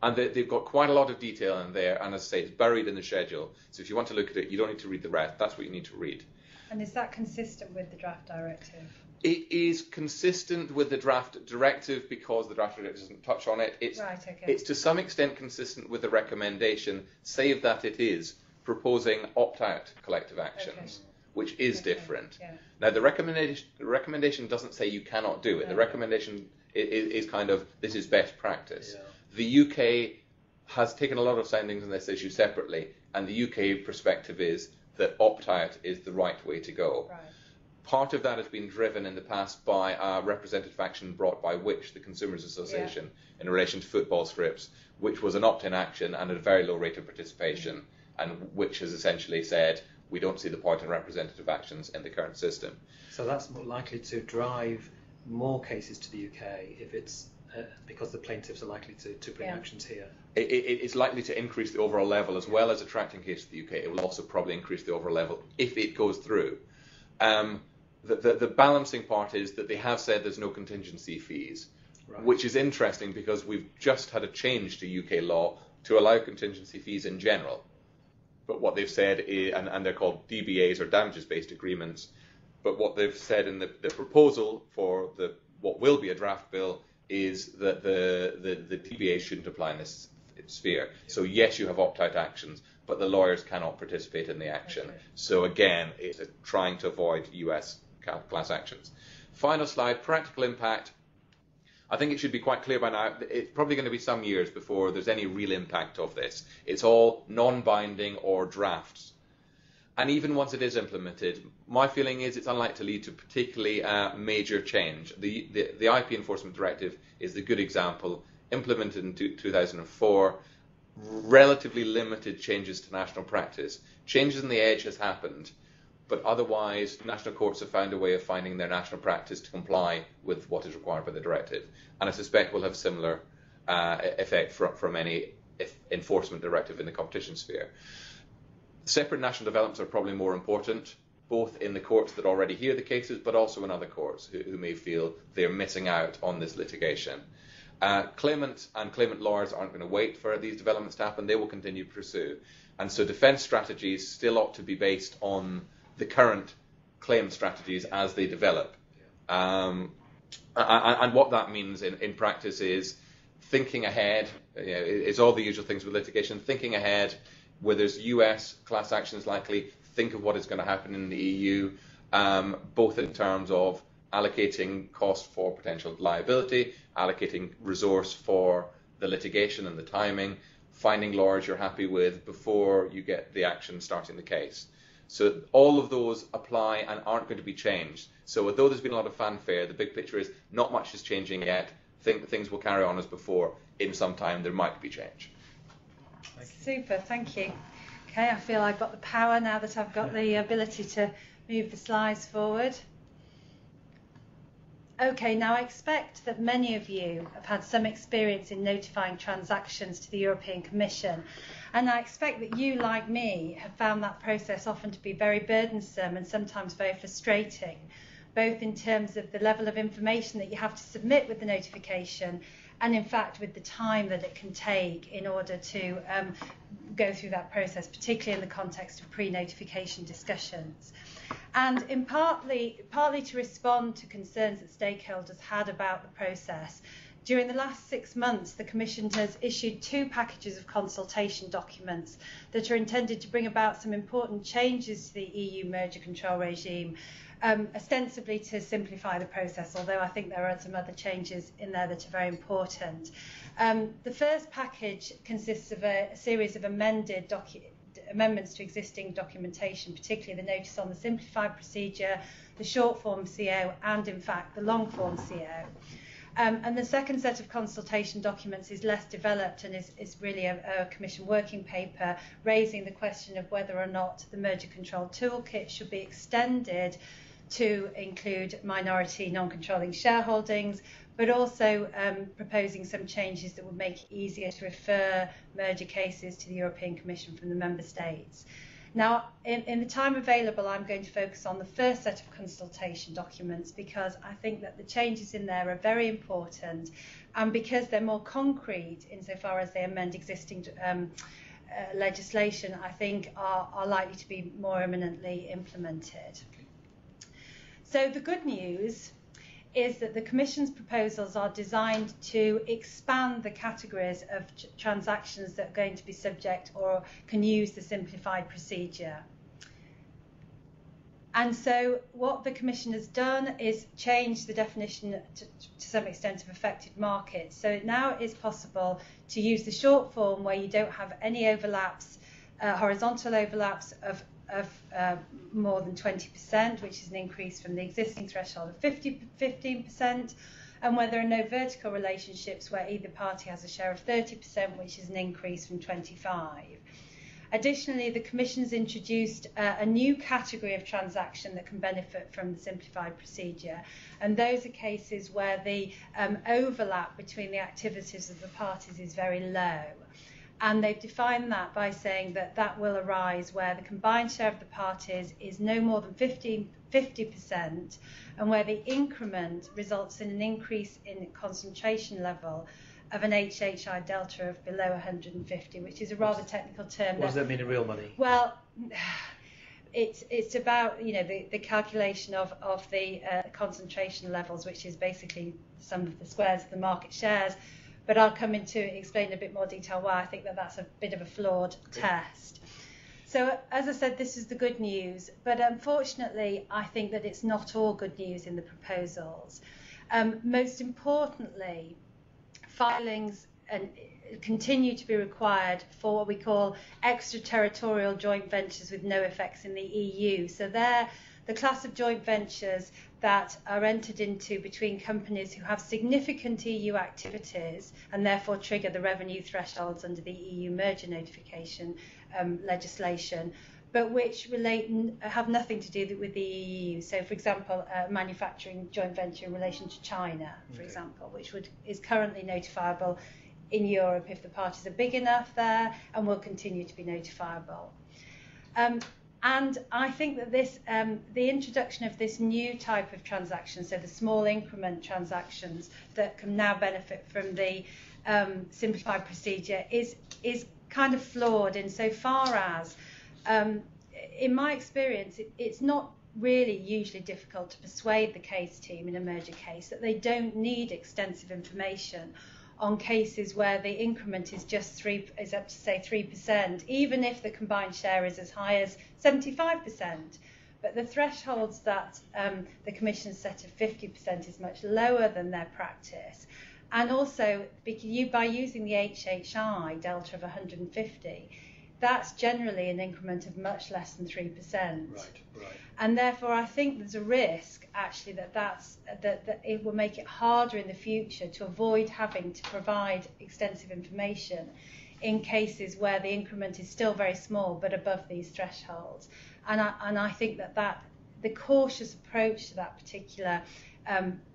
And they've got quite a lot of detail in there, and as I say, it's buried in the schedule. So if you want to look at it, you don't need to read the rest. That's what you need to read. And is that consistent with the draft directive? It is consistent with the draft directive because the draft directive doesn't touch on it. It's to some extent consistent with the recommendation, save that it is proposing opt-out collective actions, which is different. Yeah. Now, the recommendation doesn't say you cannot do it. The recommendation is kind of, this is best practice. Yeah. The UK has taken a lot of soundings on this issue separately, and the UK perspective is that opt-out is the right way to go. Right. Part of that has been driven in the past by a representative action brought by Which, the Consumers Association, in relation to football strips, which was an opt-in action and at a very low rate of participation, and Which has essentially said, we don't see the point in representative actions in the current system. So that's more likely to drive more cases to the UK if it's because the plaintiffs are likely to bring actions here. It's likely to increase the overall level as well as attracting cases to the UK. It will also probably increase the overall level if it goes through. The balancing part is that they have said there's no contingency fees, which is interesting because we've just had a change to UK law to allow contingency fees in general. But what they've said is, and they're called DBAs or damages-based agreements. But what they've said in the proposal for what will be a draft bill is that the DBAs shouldn't apply in this sphere. So yes, you have opt-out actions, but the lawyers cannot participate in the action. Okay. So again, it's trying to avoid US class actions. Final slide, practical impact. I think it should be quite clear by now, it's probably going to be some years before there's any real impact of this. It's all non-binding or drafts. And even once it is implemented, my feeling is it's unlikely to lead to particularly major change. The IP Enforcement Directive is the good example, implemented in 2004, relatively limited changes to national practice. Changes in the edge has happened, but otherwise national courts have found a way of finding their national practice to comply with what is required by the directive. And I suspect we'll have similar effect from any enforcement directive in the competition sphere. Separate national developments are probably more important, both in the courts that already hear the cases, but also in other courts who may feel they're missing out on this litigation. Claimants and claimant lawyers aren't going to wait for these developments to happen. They will continue to pursue. And so defence strategies still ought to be based on the current claim strategies as they develop. And what that means in practice is thinking ahead. It's all the usual things with litigation, thinking ahead. Where there's US class actions likely, think of what is going to happen in the EU, both in terms of allocating cost for potential liability, allocating resource for the litigation and the timing, finding lawyers you're happy with before you get the action starting the case. So all of those apply and aren't going to be changed. So although there's been a lot of fanfare, the big picture is not much is changing yet. Think things will carry on as before. In some time there might be change. Super, thank you. Okay, I feel I've got the power now that I've got the ability to move the slides forward. Okay, now I expect that many of you have had some experience in notifying transactions to the European Commission, and I expect that you, like me, have found that process often to be very burdensome and sometimes very frustrating, both in terms of the level of information that you have to submit with the notification and in fact with the time that it can take in order to go through that process, particularly in the context of pre-notification discussions. And in partly to respond to concerns that stakeholders had about the process, during the last 6 months the Commission has issued 2 packages of consultation documents that are intended to bring about some important changes to the EU merger control regime, ostensibly to simplify the process, although I think there are some other changes in there that are very important. The first package consists of a series of amendments to existing documentation, particularly the notice on the simplified procedure, the short form CO, and in fact the long form CO. And the second set of consultation documents is less developed and is really a Commission working paper raising the question of whether or not the merger control toolkit should be extended to include minority non-controlling shareholdings, but also proposing some changes that would make it easier to refer merger cases to the European Commission from the Member States. Now, in the time available, I'm going to focus on the first set of consultation documents because I think that the changes in there are very important and because they're more concrete insofar as they amend existing legislation, I think are likely to be more imminently implemented. So the good news is that the Commission's proposals are designed to expand the categories of transactions that are going to be subject or can use the simplified procedure. And so what the Commission has done is change the definition to some extent of affected markets. So now it is possible to use the short form where you don't have any overlaps, horizontal overlaps of more than 20%, which is an increase from the existing threshold of 15%, and where there are no vertical relationships where either party has a share of 30%, which is an increase from 25%. Additionally, the Commission has introduced a new category of transaction that can benefit from the simplified procedure, and those are cases where the overlap between the activities of the parties is very low. And they've defined that by saying that that will arise where the combined share of the parties is no more than 50%, and where the increment results in an increase in concentration level of an HHI delta of below 150, which is a rather technical term. What does that mean in real money? Well, it's about the calculation of the concentration levels, which is basically the sum of the squares of the market shares. But I'll come into explain in a bit more detail why I think that that's a bit of a flawed test. So, as I said, this is the good news, but unfortunately, I think that it's not all good news in the proposals. Most importantly, filings continue to be required for what we call extraterritorial joint ventures with no effects in the EU. So they're the class of joint ventures that are entered into between companies who have significant EU activities and therefore trigger the revenue thresholds under the EU merger notification legislation, but which have nothing to do with the EU. So, for example, a manufacturing joint venture in relation to China, for example, which is currently notifiable in Europe if the parties are big enough there, and will continue to be notifiable. And I think that the introduction of this new type of transaction, so the small increment transactions that can now benefit from the simplified procedure, is kind of flawed insofar as, in my experience, it's not really usually difficult to persuade the case team in a merger case that they don't need extensive information on cases where the increment is up to say 3%, even if the combined share is as high as 75%. But the thresholds that the Commission set of 50% is much lower than their practice. And also, by using the HHI delta of 150, that's generally an increment of much less than 3%. Right. And therefore, I think there's a risk, actually, that it will make it harder in the future to avoid having to provide extensive information in cases where the increment is still very small but above these thresholds. And I think that the cautious approach to that particular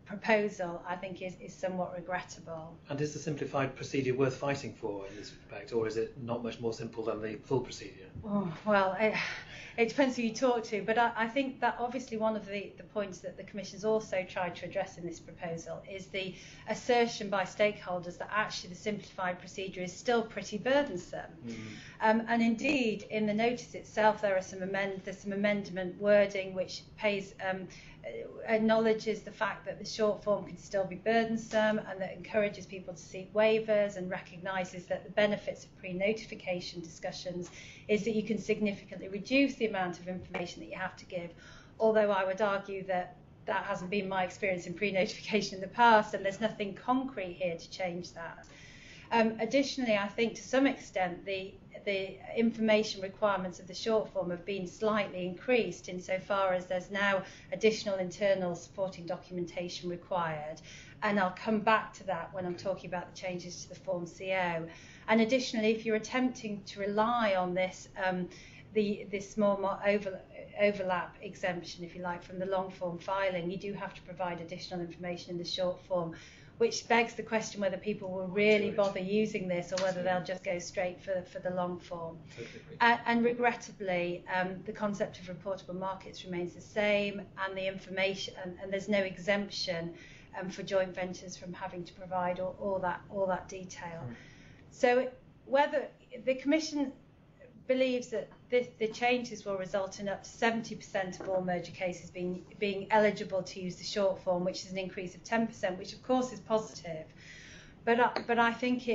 proposal, I think, is somewhat regrettable. And is the simplified procedure worth fighting for in this respect, or is it not much more simple than the full procedure? Oh, well, it depends who you talk to, but I think that obviously one of the points that the Commission's also tried to address in this proposal is the assertion by stakeholders that actually the simplified procedure is still pretty burdensome. And indeed, in the notice itself, there's some amendment wording which acknowledges the fact that the short form can still be burdensome, and that encourages people to seek waivers, and recognises that the benefits of pre-notification discussions is that you can significantly reduce the amount of information that you have to give, although I would argue that hasn't been my experience in pre-notification in the past, and there's nothing concrete here to change that. Additionally, I think to some extent the information requirements of the short form have been slightly increased insofar as there's now additional internal supporting documentation required, and I'll come back to that when I'm talking about the changes to the Form CO. And additionally, if you're attempting to rely on this this small overlap exemption, if you like, from the long form filing, you do have to provide additional information in the short form, which begs the question whether people will really bother using this, or whether they'll just go straight for the long form. And regrettably, the concept of reportable markets remains the same, and the information, and there's no exemption for joint ventures from having to provide all that detail. So whether the Commission believes that the changes will result in up to 70% of all merger cases being eligible to use the short form, which is an increase of 10%, which of course is positive. But I think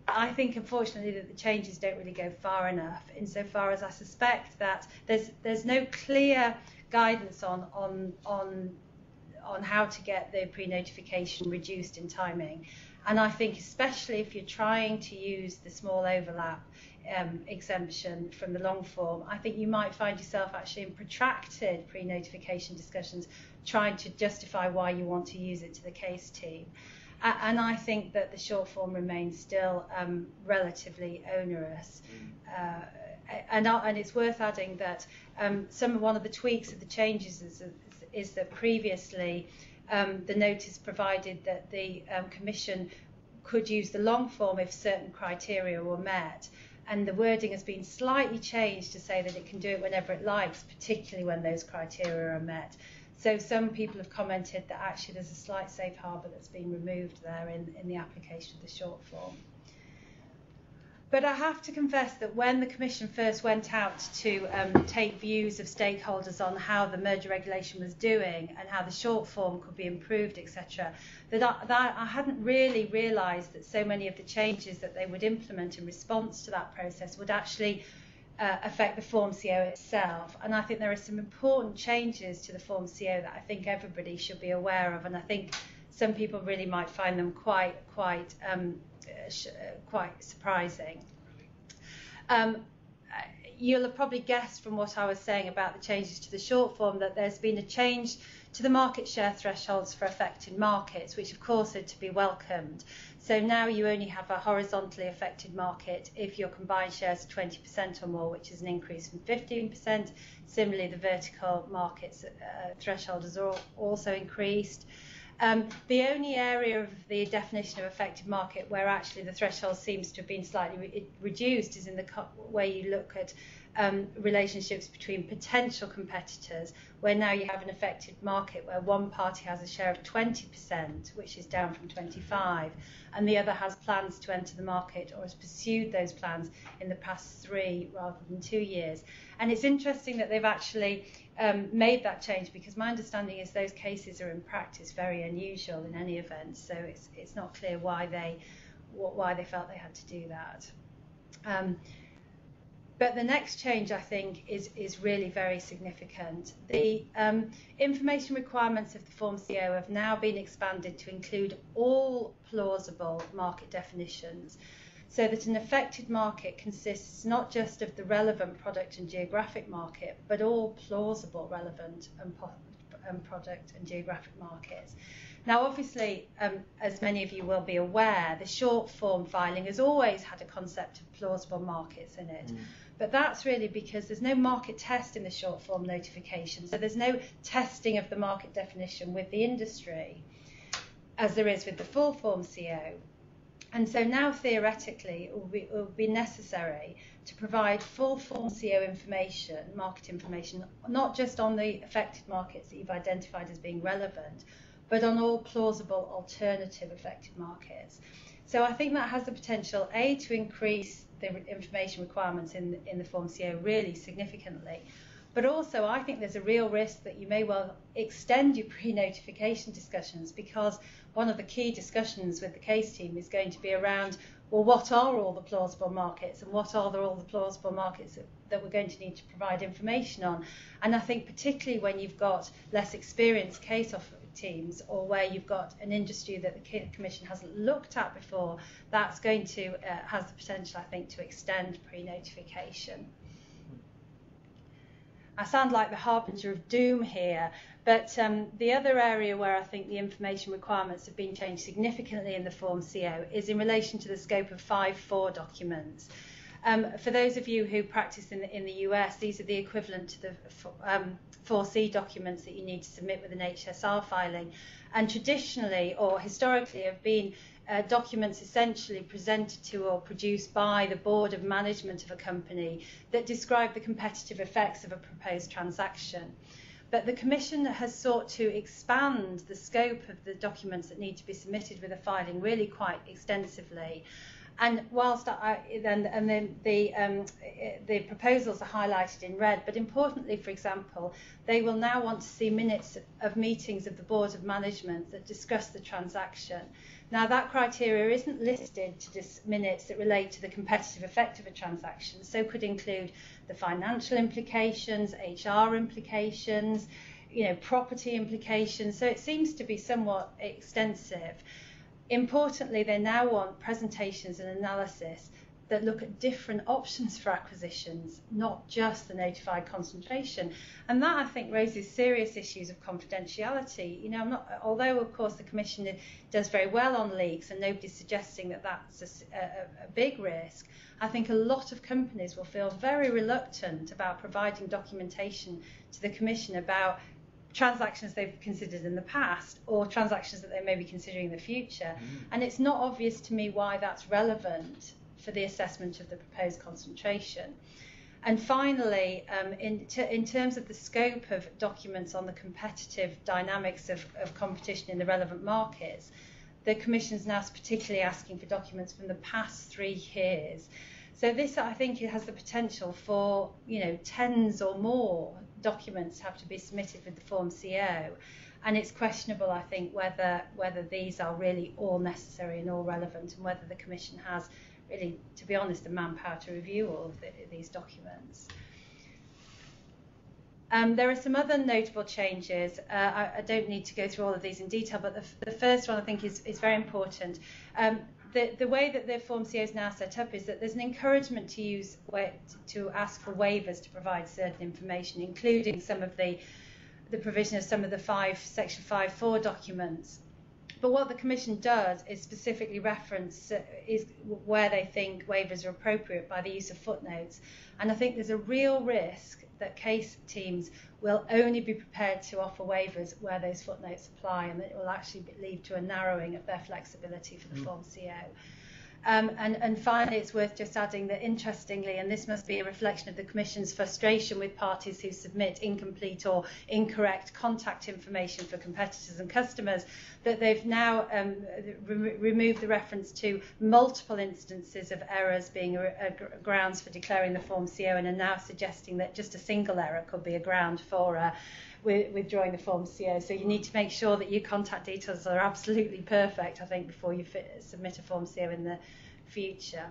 I think unfortunately that the changes don't really go far enough, insofar as I suspect that there's no clear guidance on how to get the pre-notification reduced in timing. And I think especially if you're trying to use the small overlap exemption from the long form, I think you might find yourself actually in protracted pre-notification discussions trying to justify why you want to use it to the case team. And I think that the short form remains still relatively onerous. And it's worth adding that one of the tweaks of the changes is that previously the notice provided that the Commission could use the long form if certain criteria were met. And the wording has been slightly changed to say that it can do it whenever it likes, particularly when those criteria are met. So some people have commented that actually there's a slight safe harbour that's been removed there in the application of the short form. But I have to confess that when the Commission first went out to take views of stakeholders on how the merger regulation was doing and how the short form could be improved, etc., that I hadn't really realised that so many of the changes that they would implement in response to that process would actually affect the Form CO itself. And I think there are some important changes to the Form CO that I think everybody should be aware of, and I think some people really might find them quite surprising. You'll have probably guessed from what I was saying about the changes to the short form that there's been a change to the market share thresholds for affected markets, which of course are to be welcomed. So now you only have a horizontally affected market if your combined shares are 20% or more, which is an increase from 15%. Similarly, the vertical markets threshold has also increased. The only area of the definition of affected market where actually the threshold seems to have been slightly reduced is in the where you look at relationships between potential competitors, where now you have an affected market where one party has a share of 20%, which is down from 25%, and the other has plans to enter the market or has pursued those plans in the past 3 rather than 2 years. And it's interesting that they've actually made that change, because my understanding is those cases are in practice very unusual in any event, so it's not clear why they felt they had to do that. But the next change, I think, is really very significant. The information requirements of the Form CO have now been expanded to include all plausible market definitions, so that an affected market consists not just of the relevant product and geographic market, but all plausible relevant and product and geographic markets. Now, obviously, as many of you will be aware, the short form filing has always had a concept of plausible markets in it. But that's really because there's no market test in the short form notification. So there's no testing of the market definition with the industry, as there is with the full Form CO. And so now, theoretically, it will be necessary to provide full Form CO information, market information, not just on the affected markets that you've identified as being relevant, but on all plausible alternative affected markets. So I think that has the potential, A, to increase the information requirements in the Form CO really significantly, but also I think there's a real risk that you may well extend your pre-notification discussions, because one of the key discussions with the case team is going to be around, well, what are all the plausible markets, and what are all the plausible markets that we're going to need to provide information on. And I think particularly when you've got less experienced case teams, or where you've got an industry that the Commission hasn't looked at before, that's going to has the potential, I think, to extend pre-notification. I sound like the harbinger of doom here, but the other area where I think the information requirements have been changed significantly in the Form CO is in relation to the scope of 5.4 documents. For those of you who practice in the US, these are the equivalent to the 4C documents that you need to submit with an HSR filing, and traditionally or historically have been documents essentially presented to or produced by the board of management of a company that describe the competitive effects of a proposed transaction. But the Commission has sought to expand the scope of the documents that need to be submitted with a filing really quite extensively. And whilst the proposals are highlighted in red, but importantly, for example, they will now want to see minutes of meetings of the Board of Management that discuss the transaction. Now, that criteria isn't listed to minutes that relate to the competitive effect of a transaction, so could include the financial implications, HR implications, property implications, so it seems to be somewhat extensive. Importantly, they now want presentations and analysis that look at different options for acquisitions, not just the notified concentration. And that, I think, raises serious issues of confidentiality. Although, of course, the Commission does very well on leaks, and nobody's suggesting that that's a big risk, I think a lot of companies will feel very reluctant about providing documentation to the Commission about transactions they've considered in the past or transactions that they may be considering in the future. And it's not obvious to me why that's relevant for the assessment of the proposed concentration. And finally, in terms of the scope of documents on the competitive dynamics of competition in the relevant markets, the Commission is now particularly asking for documents from the past 3 years. So this, I think, has the potential for, tens or more documents have to be submitted with the Form CO. And it's questionable, I think, whether these are really all necessary and all relevant, and whether the Commission has really, to be honest, the manpower to review all of these documents. There are some other notable changes. I don't need to go through all of these in detail, but the first one I think is very important. The way that the Form CO is now set up is that there's an encouragement to ask for waivers to provide certain information, including some of the provision of some of the Section 5.4 documents. But what the Commission does is specifically reference is where they think waivers are appropriate by the use of footnotes. And I think there's a real risk that case teams will only be prepared to offer waivers where those footnotes apply, and that it will actually lead to a narrowing of their flexibility for the Form CO. And finally, it's worth just adding that, interestingly, and this must be a reflection of the Commission's frustration with parties who submit incomplete or incorrect contact information for competitors and customers, that they've now removed the reference to multiple instances of errors being grounds for declaring the Form CO, and are now suggesting that just a single error could be a ground for withdrawing the Form CO. So you need to make sure that your contact details are absolutely perfect, I think, before you submit a Form CO in the future.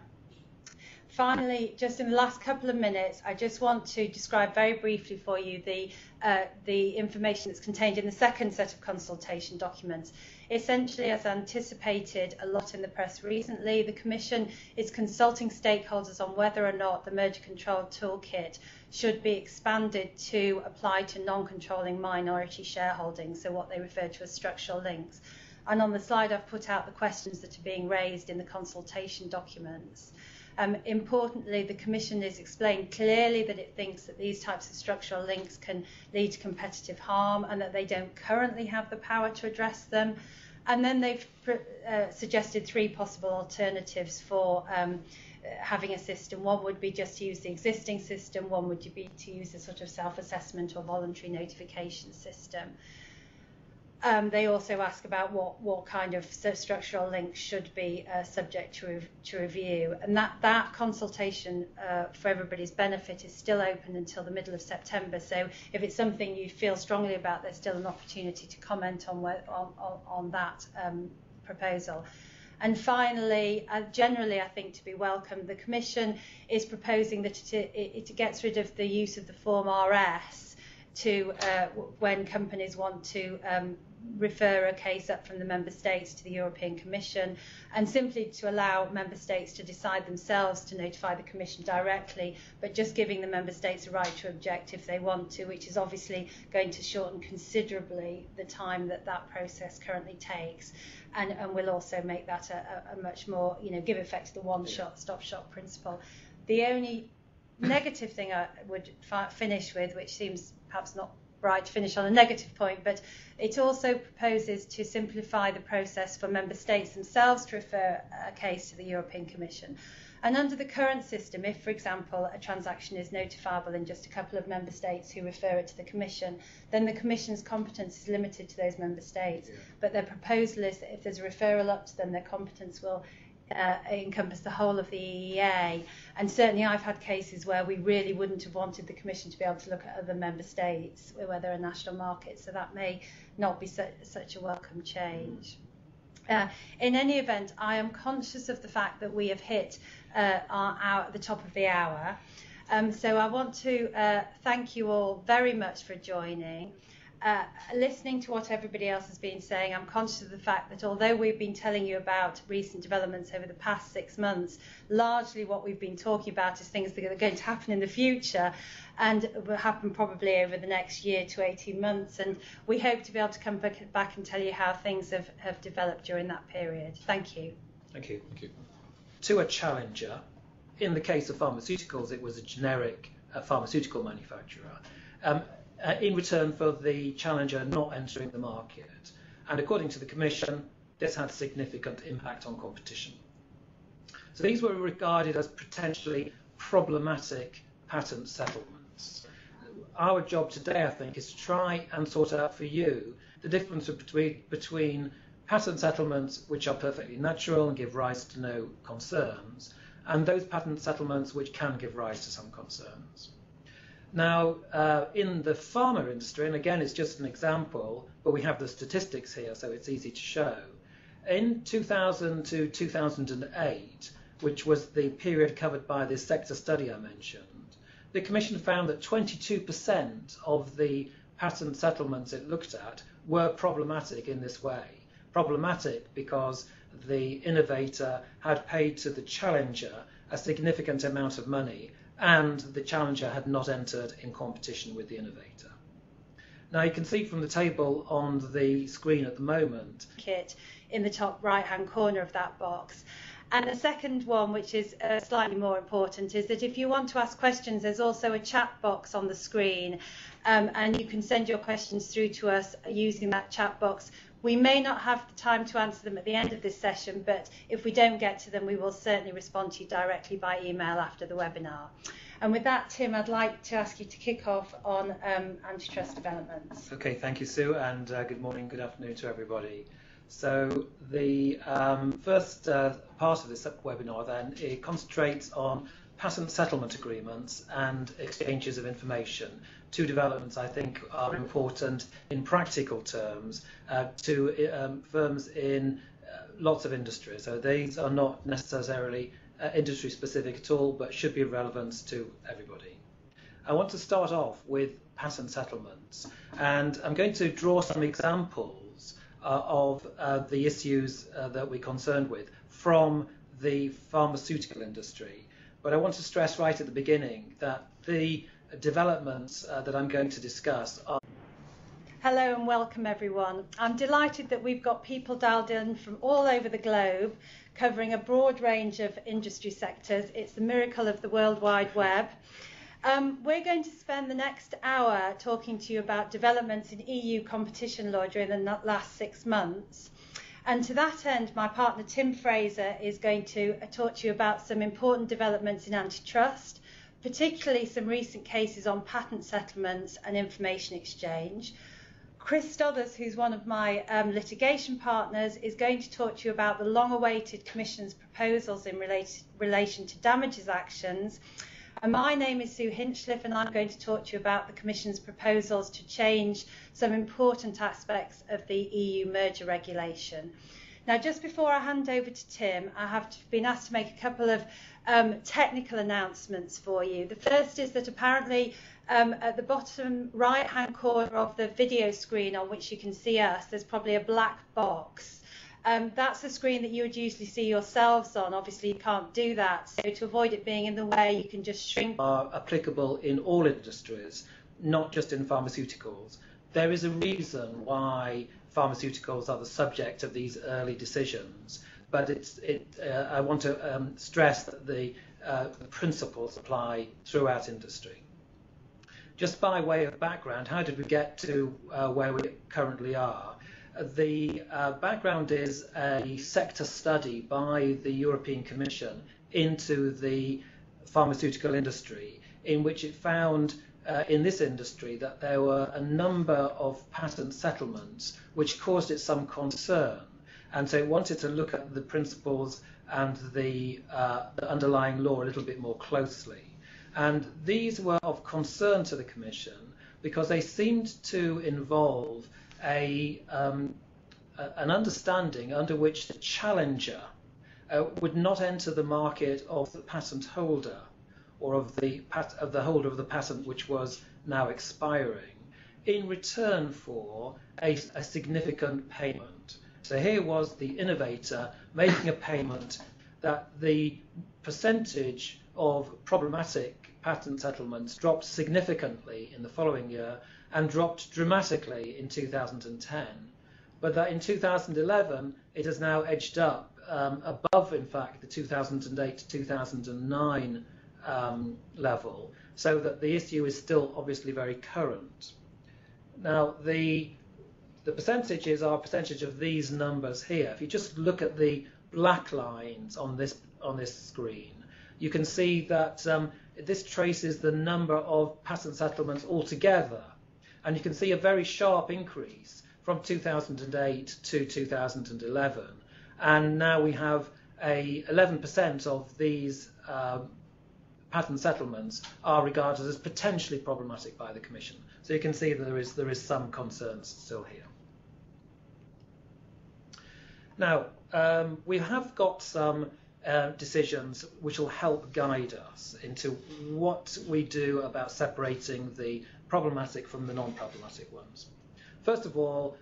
Finally, just in the last couple of minutes, I just want to describe very briefly for you the information that's contained in the second set of consultation documents. Essentially, as anticipated a lot in the press recently, the Commission is consulting stakeholders on whether or not the merger control toolkit should be expanded to apply to non-controlling minority shareholding, so what they refer to as structural links. And on the slide, I've put out the questions that are being raised in the consultation documents. Importantly, the Commission has explained clearly that it thinks that these types of structural links can lead to competitive harm, and that they don't currently have the power to address them. And then they've suggested 3 possible alternatives for having a system. One would be just to use the existing system. One would be to use a sort of self-assessment or voluntary notification system. They also ask about what kind of structural links should be subject to review. And that consultation, for everybody's benefit, is still open until the middle of September. So if it's something you feel strongly about, there's still an opportunity to comment on that proposal. And finally, generally, I think to be welcomed, the Commission is proposing that it gets rid of the use of the Form RS to when companies want to refer a case up from the Member States to the European Commission, and simply to allow Member States to decide themselves to notify the Commission directly, but just giving the Member States a right to object if they want to, which is obviously going to shorten considerably the time that process currently takes, and will also make that a much more, give effect to the one-shop, stop-shop principle. The only negative thing I would finish with, which seems perhaps not right to finish on a negative point, but it also proposes to simplify the process for Member States themselves to refer a case to the European Commission. And under the current system, if, for example, a transaction is notifiable in just a couple of Member States who refer it to the Commission, then the Commission's competence is limited to those Member States. Yeah. But their proposal is that if there's a referral up to them, their competence will encompass the whole of the EEA. And certainly I've had cases where we really wouldn't have wanted the Commission to be able to look at other Member States where there are national markets, so that may not be such a welcome change. In any event, I am conscious of the fact that we have hit the top of the hour. So I want to thank you all very much for joining. Listening to what everybody else has been saying, I'm conscious of the fact that although we've been telling you about recent developments over the past 6 months, largely what we've been talking about is things that are going to happen in the future and will happen probably over the next year to 18 months. And we hope to be able to come back and tell you how things have developed during that period. Thank you. Thank you. Thank you. To a challenger, in the case of pharmaceuticals, it was a generic pharmaceutical manufacturer. In return for the challenger not entering the market. And according to the Commission, this had significant impact on competition. So these were regarded as potentially problematic patent settlements. Our job today, I think, is to try and sort out for you the difference between patent settlements which are perfectly natural and give rise to no concerns, and those patent settlements which can give rise to some concerns. Now, in the pharma industry, and again, it's just an example, but we have the statistics here, so it's easy to show. In 2000 to 2008, which was the period covered by this sector study I mentioned, the Commission found that 22% of the patent settlements it looked at were problematic in this way. Problematic because the innovator had paid to the challenger a significant amount of money, and the challenger had not entered in competition with the innovator. Now you can see from the table on the screen at the moment in the top right hand corner of that box. And the second one, which is slightly more important, is that if you want to ask questions, there's also a chat box on the screen, and you can send your questions through to us using that chat box. We may not have the time to answer them at the end of this session, but if we don't get to them, we will certainly respond to you directly by email after the webinar. And with that, Tim, I'd like to ask you to kick off on antitrust developments. Okay, thank you, Sue, and good morning, good afternoon to everybody. So the first part of this webinar then, it concentrates on patent settlement agreements and exchanges of information. Two developments I think are important in practical terms to firms in lots of industries. So these are not necessarily industry specific at all, but should be relevant to everybody. I want to start off with patent settlements, and I'm going to draw some examples of the issues that we're concerned with from the pharmaceutical industry. But I want to stress right at the beginning that the developments that I'm going to discuss are... Hello and welcome everyone. I'm delighted that we've got people dialed in from all over the globe covering a broad range of industry sectors. It's the miracle of the World Wide Web. We're going to spend the next hour talking to you about developments in EU competition law during the last 6 months. And to that end, my partner Tim Fraser is going to talk to you about some important developments in antitrust, particularly some recent cases on patent settlements and information exchange. Chris Stodders, who's one of my litigation partners, is going to talk to you about the long-awaited Commission's proposals in relation to damages actions. And my name is Sue Hinchliffe, and I'm going to talk to you about the Commission's proposals to change some important aspects of the EU merger regulation. Now, just before I hand over to Tim, I have been asked to make a couple of technical announcements for you. The first is that apparently at the bottom right-hand corner of the video screen on which you can see us, there's probably a black box. That's the screen that you would usually see yourselves on. Obviously, you can't do that. So to avoid it being in the way, you can just shrink. Are applicable in all industries, not just in pharmaceuticals. There is a reason why pharmaceuticals are the subject of these early decisions, but I want to stress that the principles apply throughout industry. Just by way of background, how did we get to where we currently are? The background is a sector study by the European Commission into the pharmaceutical industry, in which it found in this industry that there were a number of patent settlements which caused it some concern. And so it wanted to look at the principles and the underlying law a little bit more closely. And these were of concern to the Commission because they seemed to involve an understanding under which the challenger would not enter the market of the patent holder or of the holder of the patent which was now expiring in return for a significant payment. So here was the innovator making a payment that the percentage of problematic patent settlements dropped significantly in the following year and dropped dramatically in 2010, but that in 2011 it has now edged up above, in fact, the 2008 to 2009 level, so that the issue is still obviously very current. Now, the percentages are a percentage of these numbers here. If you just look at the black lines on this screen, you can see that this traces the number of patent settlements altogether, and you can see a very sharp increase from 2008 to 2011, and now we have 11% of these patent settlements are regarded as potentially problematic by the Commission. So you can see that there is some concerns still here. Now, we have got some decisions which will help guide us into what we do about separating the problematic from the non-problematic ones. First of all,